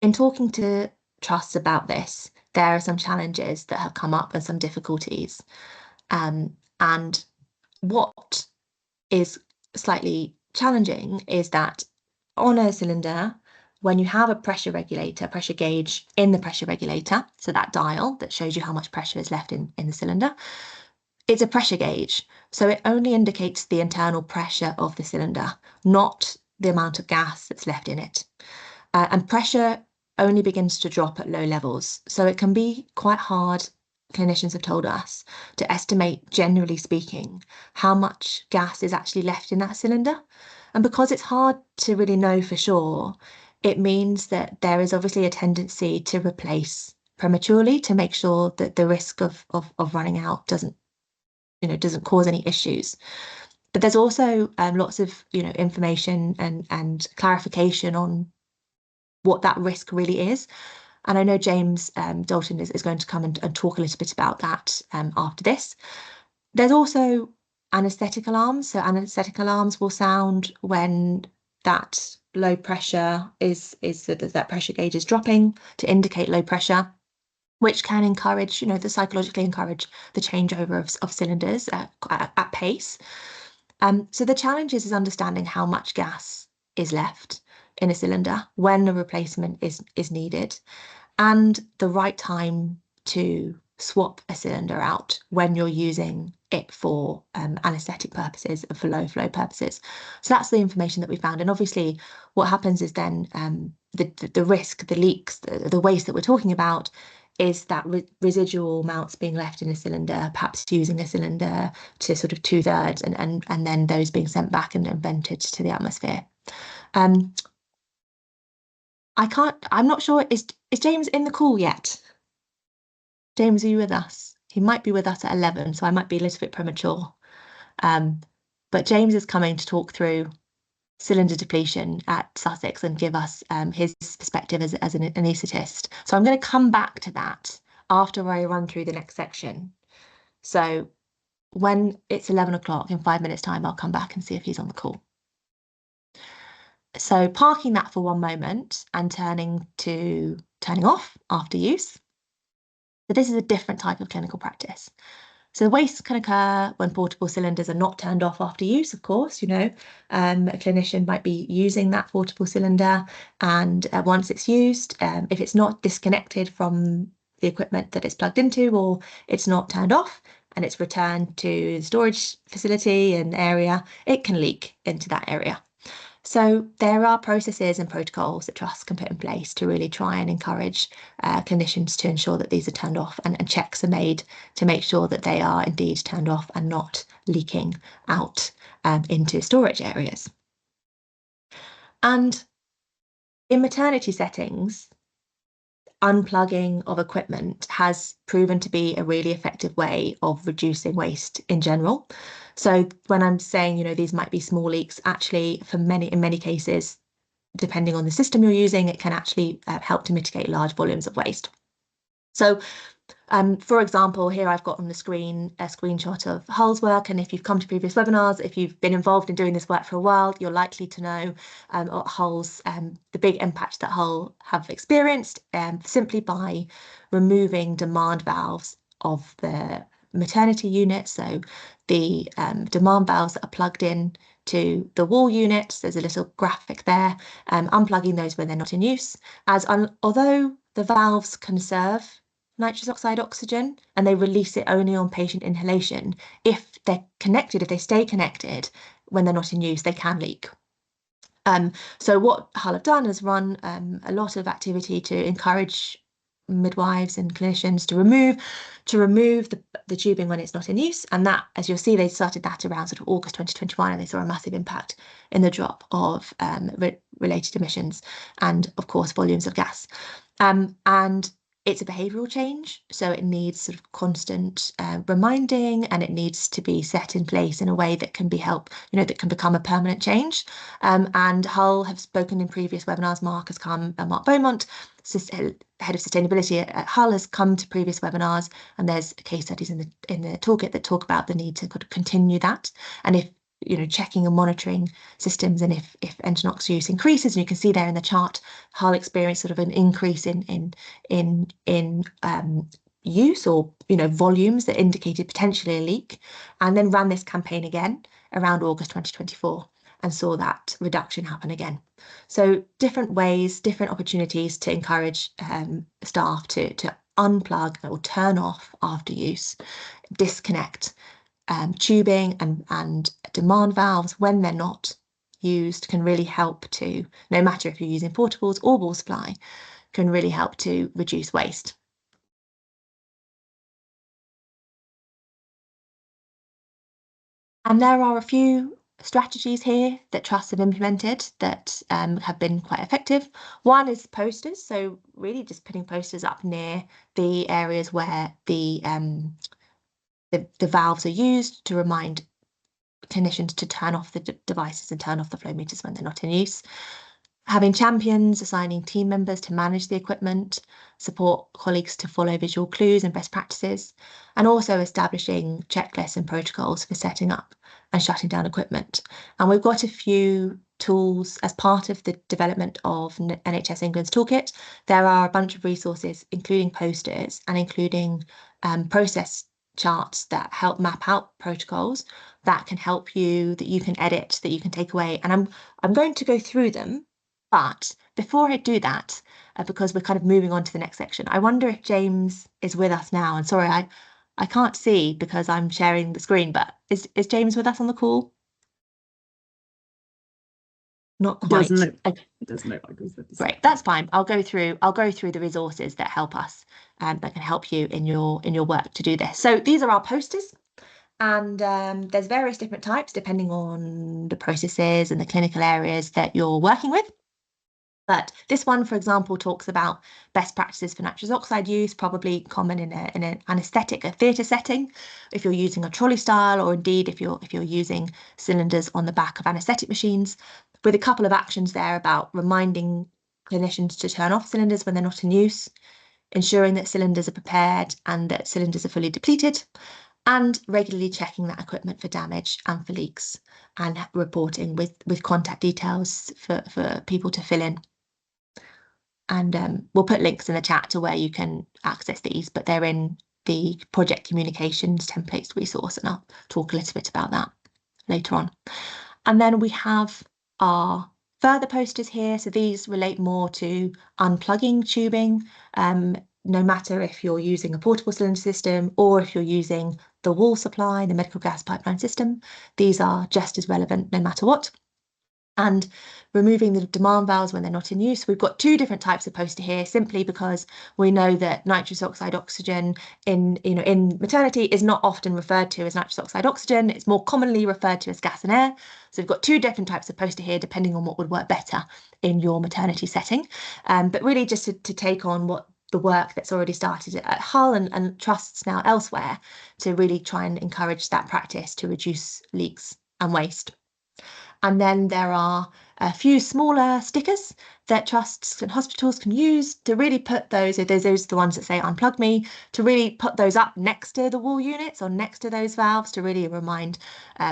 in talking to trusts about this, there are some challenges that have come up and some difficulties. And what is slightly challenging is that on a cylinder, when you have a pressure gauge in the pressure regulator, so that dial that shows you how much pressure is left in the cylinder, it's a pressure gauge. So it only indicates the internal pressure of the cylinder, not the amount of gas that's left in it. And pressure only begins to drop at low levels. So it can be quite hard, clinicians have told us, to estimate, generally speaking, how much gas is actually left in that cylinder. And because it's hard to really know for sure, it means that there is obviously a tendency to replace prematurely to make sure that the risk of running out doesn't cause any issues. But there's also lots of information and clarification on what that risk really is. And I know James Dalton is going to come and talk a little bit about that after this. There's also anaesthetic alarms. So anaesthetic alarms will sound when that low pressure that pressure gauge is dropping to indicate low pressure, which can encourage, psychologically encourage the changeover of cylinders at pace. So the challenge is understanding how much gas is left in a cylinder when a replacement is needed, and the right time to swap a cylinder out when you're using it for anaesthetic purposes, for low flow purposes. So that's the information that we found. And obviously what happens is then the risk, the leaks, the waste that we're talking about is that residual amounts being left in a cylinder, perhaps using a cylinder to sort of 2/3 and then those being sent back and vented to the atmosphere. I'm not sure, is James in the call yet? James, are you with us? He might be with us at 11, so I might be a little bit premature. But James is coming to talk through cylinder depletion at Sussex and give us his perspective as an anaesthetist. So I'm going to come back to that after I run through the next section. So when it's 11 o'clock, in 5 minutes' time, I'll come back and see if he's on the call. So parking that for one moment and turning off after use. So this is a different type of clinical practice. So waste can occur when portable cylinders are not turned off after use, of course, a clinician might be using that portable cylinder, and once it's used, if it's not disconnected from the equipment that it's plugged into, or it's not turned off and it's returned to the storage facility and area, it can leak into that area. So there are processes and protocols that trusts can put in place to really try and encourage clinicians to ensure that these are turned off, and checks are made to make sure that they are indeed turned off and not leaking out into storage areas. And in maternity settings, unplugging of equipment has proven to be a really effective way of reducing waste in general. So when I'm saying, these might be small leaks, actually, in many cases, depending on the system you're using, it can actually help to mitigate large volumes of waste. So for example, here I've got on the screen a screenshot of Hull's work, and if you've come to previous webinars, if you've been involved in doing this work for a while, you're likely to know Hull's the big impact that Hull have experienced simply by removing demand valves of the maternity unit. So the demand valves that are plugged in to the wall units, there's a little graphic there, unplugging those when they're not in use, although the valves conserve nitrous oxide oxygen and they release it only on patient inhalation, if they stay connected when they're not in use, they can leak. So what Hull have done is run a lot of activity to encourage midwives and clinicians to remove the tubing when it's not in use, and that, as you'll see, they started that around sort of August 2021, and they saw a massive impact in the drop of related emissions and, of course, volumes of gas. And it's a behavioural change, so it needs sort of constant reminding, and it needs to be set in place in a way that can that can become a permanent change. And Hull have spoken in previous webinars. Mark Beaumont, head of sustainability at Hull, has come to previous webinars, and there's case studies in the toolkit that talk about the need to continue that. And if checking and monitoring systems, and if engine oxygen use increases, and you can see there in the chart, Hull experienced sort of an increase in use, or volumes that indicated potentially a leak, and then ran this campaign again around August 2024 and saw that reduction happen again. So different ways, different opportunities to encourage staff to unplug or turn off after use, disconnect tubing and demand valves when they're not used, can really help to, no matter if you're using portables or wall supply, can really help to reduce waste. And there are a few strategies here that trusts have implemented that have been quite effective. One is posters, so really just putting posters up near the areas where the valves are used to remind clinicians to turn off the devices and turn off the flow meters when they're not in use. Having champions, assigning team members to manage the equipment, support colleagues to follow visual clues and best practices, and also establishing checklists and protocols for setting up and shutting down equipment. And we've got a few tools as part of the development of NHS England's toolkit. There are a bunch of resources, including posters and including process charts that help map out protocols that can help you, that you can edit, that you can take away. And I'm going to go through them. But before I do that, because we're kind of moving on to the next section, I wonder if James is with us now. And sorry, I can't see because I'm sharing the screen, but is James with us on the call? Not quite. It doesn't look like he's with us. Great, that's fine. I'll go through the resources that help us, that can help you in your work to do this. So these are our posters. And there's various different types depending on the processes and the clinical areas that you're working with. But this one, for example, talks about best practices for nitrous oxide use, probably common in an anaesthetic, a theatre setting, if you're using a trolley style, or indeed if you're using cylinders on the back of anaesthetic machines, with a couple of actions there about reminding clinicians to turn off cylinders when they're not in use, ensuring that cylinders are prepared and that cylinders are fully depleted, and regularly checking that equipment for damage and for leaks, and reporting with contact details for people to fill in. And we'll put links in the chat to where you can access these, but they're in the project communications templates resource, and I'll talk a little bit about that later on. And then we have our further posters here. So these relate more to unplugging tubing, no matter if you're using a portable cylinder system or if you're using the wall supply, the medical gas pipeline system. These are just as relevant no matter what. And removing the demand valves when they're not in use. We've got two different types of poster here, simply because we know that nitrous oxide oxygen in maternity is not often referred to as nitrous oxide oxygen. It's more commonly referred to as gas and air. So we've got two different types of poster here, depending on what would work better in your maternity setting. But really just to take on what the work that's already started at Hull and trusts now elsewhere to really try and encourage that practice to reduce leaks and waste. And then there are a few smaller stickers that trusts and hospitals can use to really put those, so those are the ones that say unplug me, to really put those up next to the wall units or next to those valves to really remind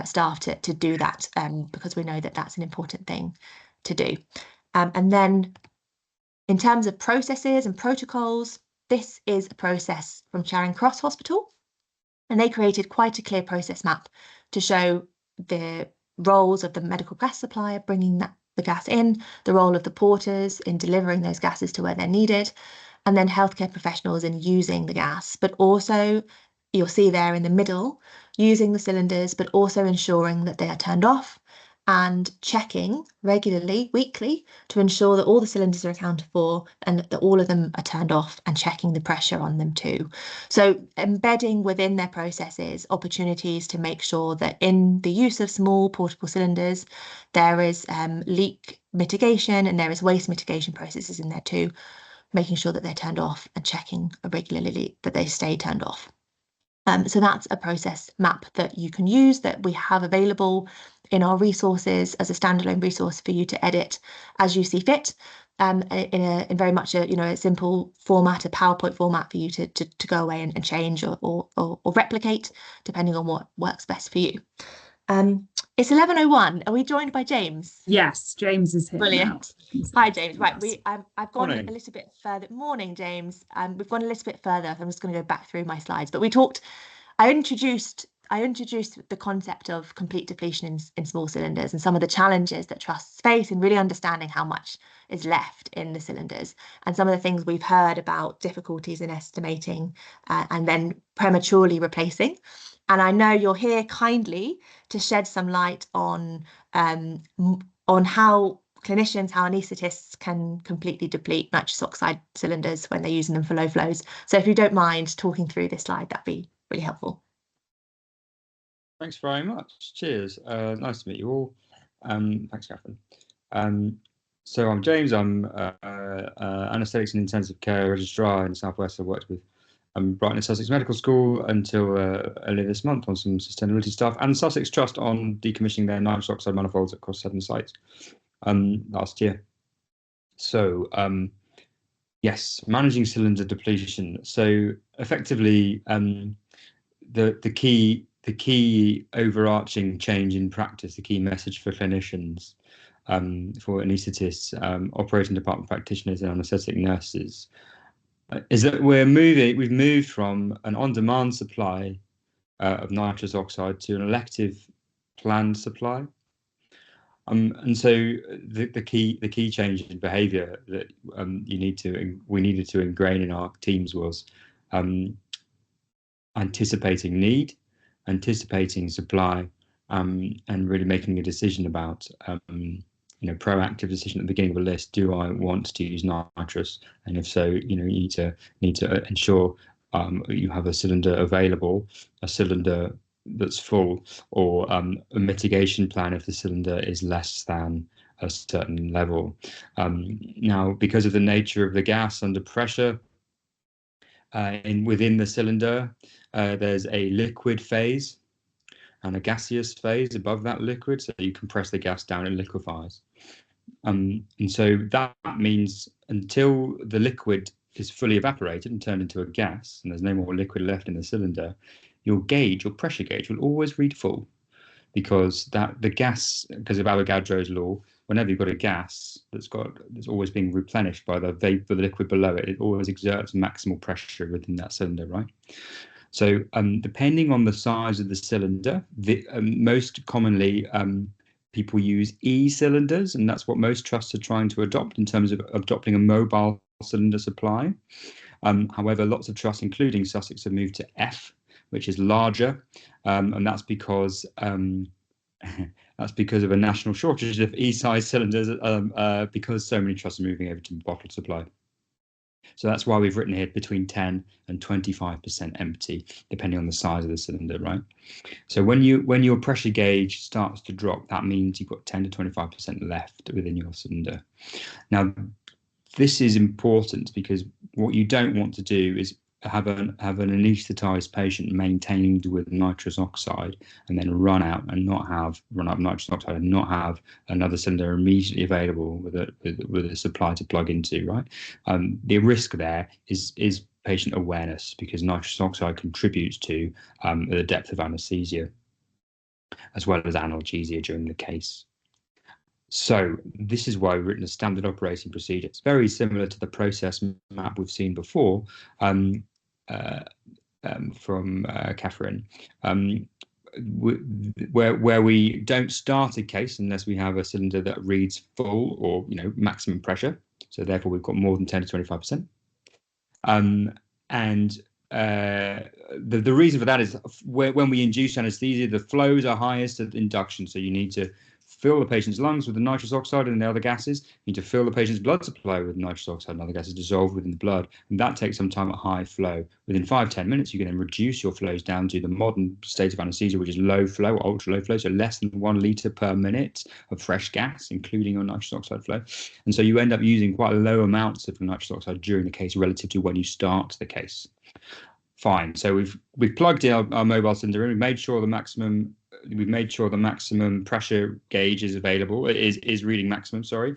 staff to do that, because we know that that's an important thing to do. And then in terms of processes and protocols, this is a process from Charing Cross Hospital, and they created quite a clear process map to show the roles of the medical gas supplier bringing the gas in, the role of the porters in delivering those gases to where they're needed, and then healthcare professionals in using the gas, but also you'll see there in the middle, using the cylinders, but also ensuring that they are turned off and checking regularly, weekly, to ensure that all the cylinders are accounted for and that all of them are turned off, and checking the pressure on them too. So embedding within their processes opportunities to make sure that in the use of small portable cylinders, there is leak mitigation and there is waste mitigation processes in there too, making sure that they're turned off and checking regularly that they stay turned off. So that's a process map that you can use, that we have available in our resources as a standalone resource for you to edit as you see fit, in very much a simple format, a PowerPoint format for you to go away and change or replicate, depending on what works best for you. It's 11:01. Are we joined by James? Yes, James is here. Brilliant. Now. Hi, James. Right, I've gone Morning. a little bit further. Morning, James. We've gone a little bit further. I'm just going to go back through my slides. But we talked. I introduced the concept of complete depletion in small cylinders and some of the challenges that trusts face in really understanding how much is left in the cylinders, and some of the things we've heard about difficulties in estimating and then prematurely replacing. And I know you're here kindly to shed some light on how clinicians, how anaesthetists can completely deplete nitrous oxide cylinders when they're using them for low flows. So if you don't mind talking through this slide, that'd be really helpful. Thanks very much. Cheers. Nice to meet you all. Thanks, Catherine. So I'm James. I'm anaesthetics and intensive care registrar in the Southwest. I worked with Brighton and Sussex Medical School until earlier this month on some sustainability stuff, and Sussex Trust on decommissioning their nitrous oxide manifolds across 7 sites last year. So yes, managing cylinder depletion. So effectively, the key overarching change in practice, the key message for clinicians, for anaesthetists, operating department practitioners, and anaesthetic nurses, is that we've moved from an on-demand supply of nitrous oxide to an elective planned supply. And so the key change in behaviour that we needed to ingrain in our teams was anticipating need, anticipating supply, and really making a decision about proactive decision at the beginning of a list. Do I want to use nitrous? And if so, you need to ensure you have a cylinder available, a cylinder that's full, or a mitigation plan if the cylinder is less than a certain level. Now, because of the nature of the gas under pressure within the cylinder, there's a liquid phase and a gaseous phase above that liquid, so you compress the gas down, it liquefies. And so that means until the liquid is fully evaporated and turned into a gas, and there's no more liquid left in the cylinder, your pressure gauge will always read full, because the gas, because of Avogadro's law, whenever you've got a gas that's always being replenished by the vapor, the liquid below it, it always exerts maximal pressure within that cylinder, right? So depending on the size of the cylinder, most commonly people use E-cylinders, and that's what most trusts are trying to adopt in terms of adopting a mobile cylinder supply. However, lots of trusts, including Sussex, have moved to F, which is larger, and that's because that's because of a national shortage of E-size cylinders, because so many trusts are moving over to bottled supply. So that's why we've written here between 10 and 25% empty, depending on the size of the cylinder, right? So when your pressure gauge starts to drop, that means you've got 10 to 25% left within your cylinder. Now, this is important because what you don't want to do is have an anaesthetized patient maintained with nitrous oxide and then run out nitrous oxide and not have another cylinder immediately available with a supply to plug into, right? The risk there is patient awareness, because nitrous oxide contributes to the depth of anesthesia as well as analgesia during the case. So this is why we've written a standard operating procedure. It's very similar to the process map we've seen before from Catherine, where we don't start a case unless we have a cylinder that reads full or maximum pressure. So therefore, we've got more than 10 to 25%. The reason for that is when we induce anesthesia, the flows are highest at induction. So you need to fill the patient's lungs with the nitrous oxide and the other gases. You need to fill the patient's blood supply with nitrous oxide and other gases dissolved within the blood. And that takes some time at high flow. Within 5-10 minutes, you can then reduce your flows down to the modern state of anesthesia, which is low flow, or ultra low flow, so less than 1 litre per minute of fresh gas, including your nitrous oxide flow. And so you end up using quite low amounts of nitrous oxide during the case relative to when you start the case. Fine. So we've plugged in our mobile cylinder in. We've made sure the maximum pressure gauge is available. It is reading maximum. Sorry.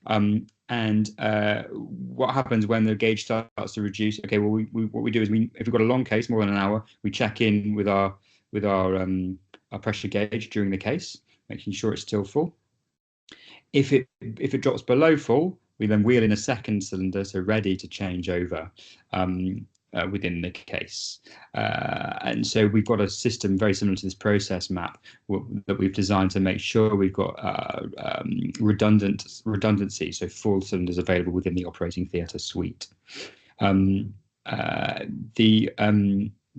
And what happens when the gauge starts to reduce? Okay. Well, what we do is if we've got a long case, more than an hour, we check in with our pressure gauge during the case, making sure it's still full. If it drops below full, we then wheel in a second cylinder, so ready to change over within the case. And so we've got a system very similar to this process map that we've designed to make sure we've got redundancy, so full cylinders available within the operating theatre suite. The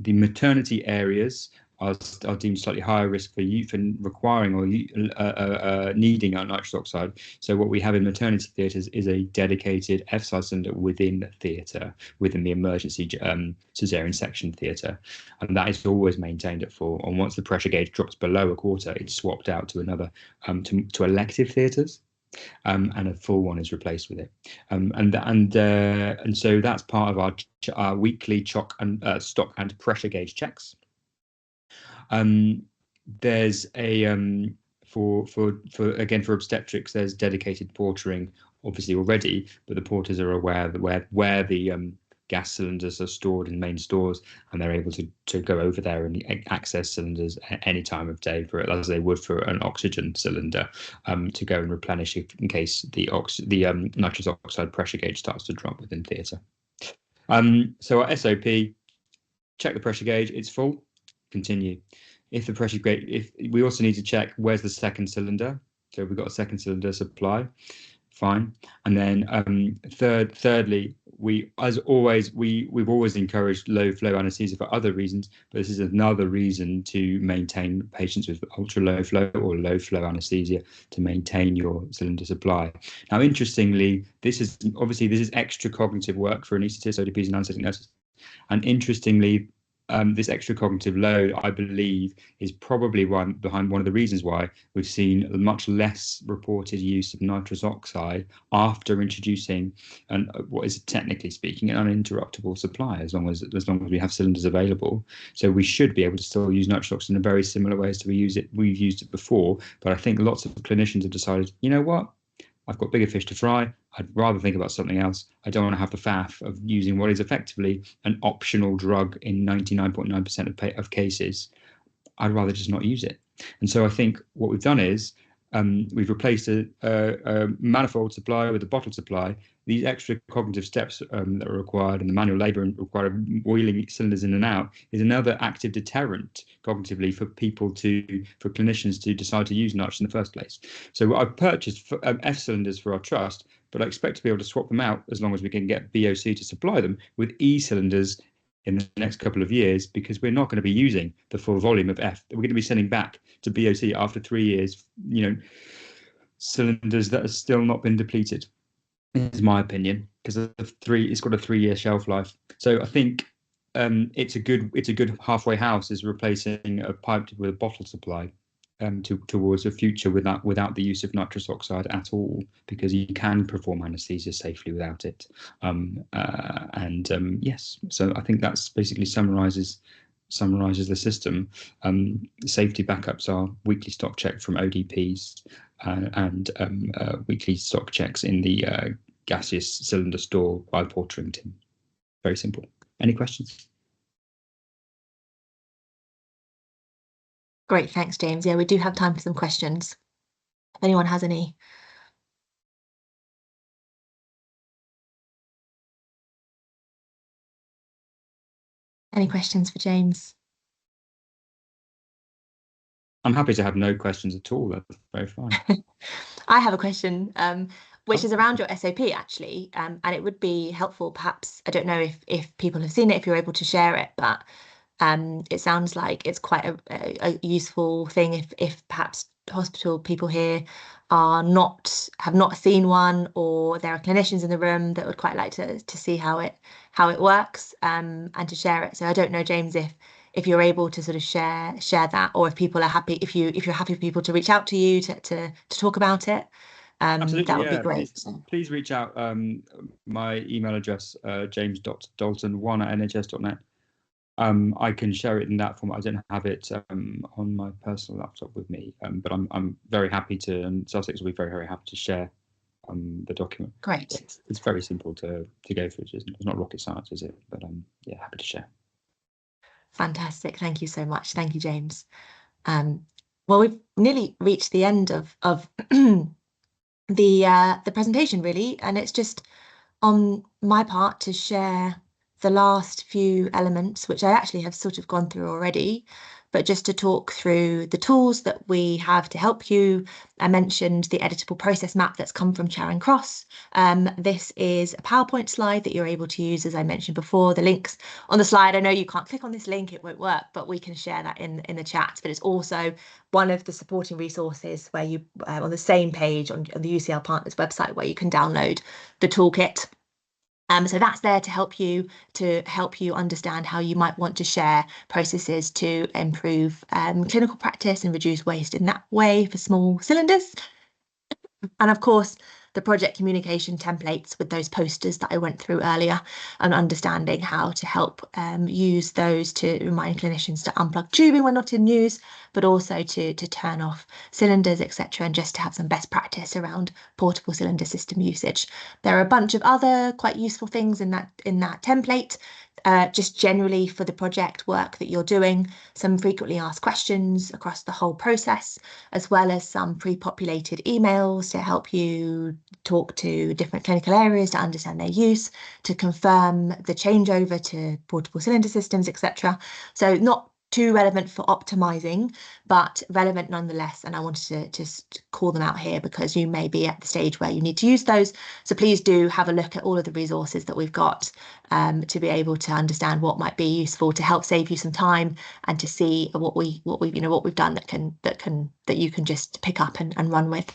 maternity areas are deemed slightly higher risk for requiring or needing our nitrous oxide. So what we have in maternity theatres is a dedicated F-side cylinder within the theatre, within the emergency caesarean section theatre, and that is always maintained at full. And once the pressure gauge drops below a quarter, it's swapped out to another to elective theatres. And a full one is replaced with it, and so that's part of our weekly stock and pressure gauge checks. There's a for obstetrics, there's dedicated portering obviously already, but the porters are aware that where the gas cylinders are stored in main stores, and they're able to go over there and access cylinders at any time of day for it, as they would for an oxygen cylinder, to go and replenish in case the nitrous oxide pressure gauge starts to drop within theatre. So our SOP: check the pressure gauge, it's full, continue. If the pressure gauge, we also need to check where's the second cylinder. So we've got a second cylinder supply, fine. And then thirdly, we've always encouraged low flow anesthesia for other reasons, but this is another reason to maintain patients with ultra low flow or low flow anesthesia, to maintain your cylinder supply. Now, interestingly, this is extra cognitive work for anaesthetists, ODPs, and anaesthetic nurses. And interestingly, this extra cognitive load, I believe, is probably behind one of the reasons why we've seen much less reported use of nitrous oxide after introducing what is, technically speaking, an uninterruptible supply, as long as we have cylinders available. So we should be able to still use nitrous oxide in a very similar way as we've used it before. But I think lots of clinicians have decided, you know what? I've got bigger fish to fry. I'd rather think about something else. I don't want to have the faff of using what is effectively an optional drug in 99.9% of cases. I'd rather just not use it. And so I think what we've done is we've replaced a manifold supply with a bottle supply. These extra cognitive steps that are required, and the manual labour required of wheeling cylinders in and out, is another active deterrent cognitively for clinicians to decide to use nitrous in the first place. So I've purchased F cylinders for our trust, but I expect to be able to swap them out as long as we can get BOC to supply them with E cylinders in the next couple of years, because we're not going to be using the full volume of F. We're going to be sending back to BOC after 3 years, cylinders that have still not been depleted, is my opinion, because it's got a 3-year shelf life. So I think it's a good halfway house, is replacing a pipe with a bottle supply towards a future without the use of nitrous oxide at all, because you can perform anaesthesia safely without it. Yes, so I think that's basically summarizes the system. Safety backups are weekly stock check from ODPs and weekly stock checks in the gaseous cylinder store by portering team. Very simple. Any questions? Great, thanks, James. Yeah, we do have time for some questions. If anyone has any. Any questions for James? I'm happy to have no questions at all. That's very fine. I have a question, which is around your SOP, actually, and it would be helpful, perhaps. I don't know if people have seen it, if you're able to share it, but it sounds like it's quite a useful thing if perhaps hospital people here have not seen one, or there are clinicians in the room that would quite like to see how it works, and to share it. So I don't know, James, if you're able to sort of share that, or if people are happy, if you're happy for people to reach out to you to talk about it. Absolutely, that would be great. Please reach out. My email address, james.dalton1@nhs.net. I can share it in that format. I don't have it on my personal laptop with me, but I'm very happy to, and Sussex will be very, very happy to share the document. Great. It's very simple to go through. It's not rocket science, is it? But yeah, happy to share. Fantastic. Thank you so much. Thank you, James. Well, we've nearly reached the end of the presentation, really, and it's just on my part to share the last few elements, which I actually have sort of gone through already, but just to talk through the tools that we have to help you. I mentioned the editable process map that's come from Charing Cross. This is a PowerPoint slide that you're able to use, as I mentioned before. The links on the slide, I know you can't click on this link, it won't work, but we can share that in the chat. But it's also one of the supporting resources where you, on the same page on the UCL Partners website, where you can download the toolkit. So that's there to help you understand how you might want to share processes to improve clinical practice and reduce waste in that way for small cylinders. And of course, the project communication templates with those posters that I went through earlier, and understanding how to help use those to remind clinicians to unplug tubing when not in use, but also to turn off cylinders, etc., and just to have some best practice around portable cylinder system usage. There are a bunch of other quite useful things in that template. Just generally for the project work that you're doing, some frequently asked questions across the whole process, as well as some pre-populated emails to help you talk to different clinical areas to understand their use, to confirm the changeover to portable cylinder systems, etc. So not too relevant for optimizing, but relevant nonetheless. And I wanted to just call them out here because you may be at the stage where you need to use those. So please do have a look at all of the resources that we've got to be able to understand what might be useful to help save you some time, and to see what we've done that you can just pick up and run with.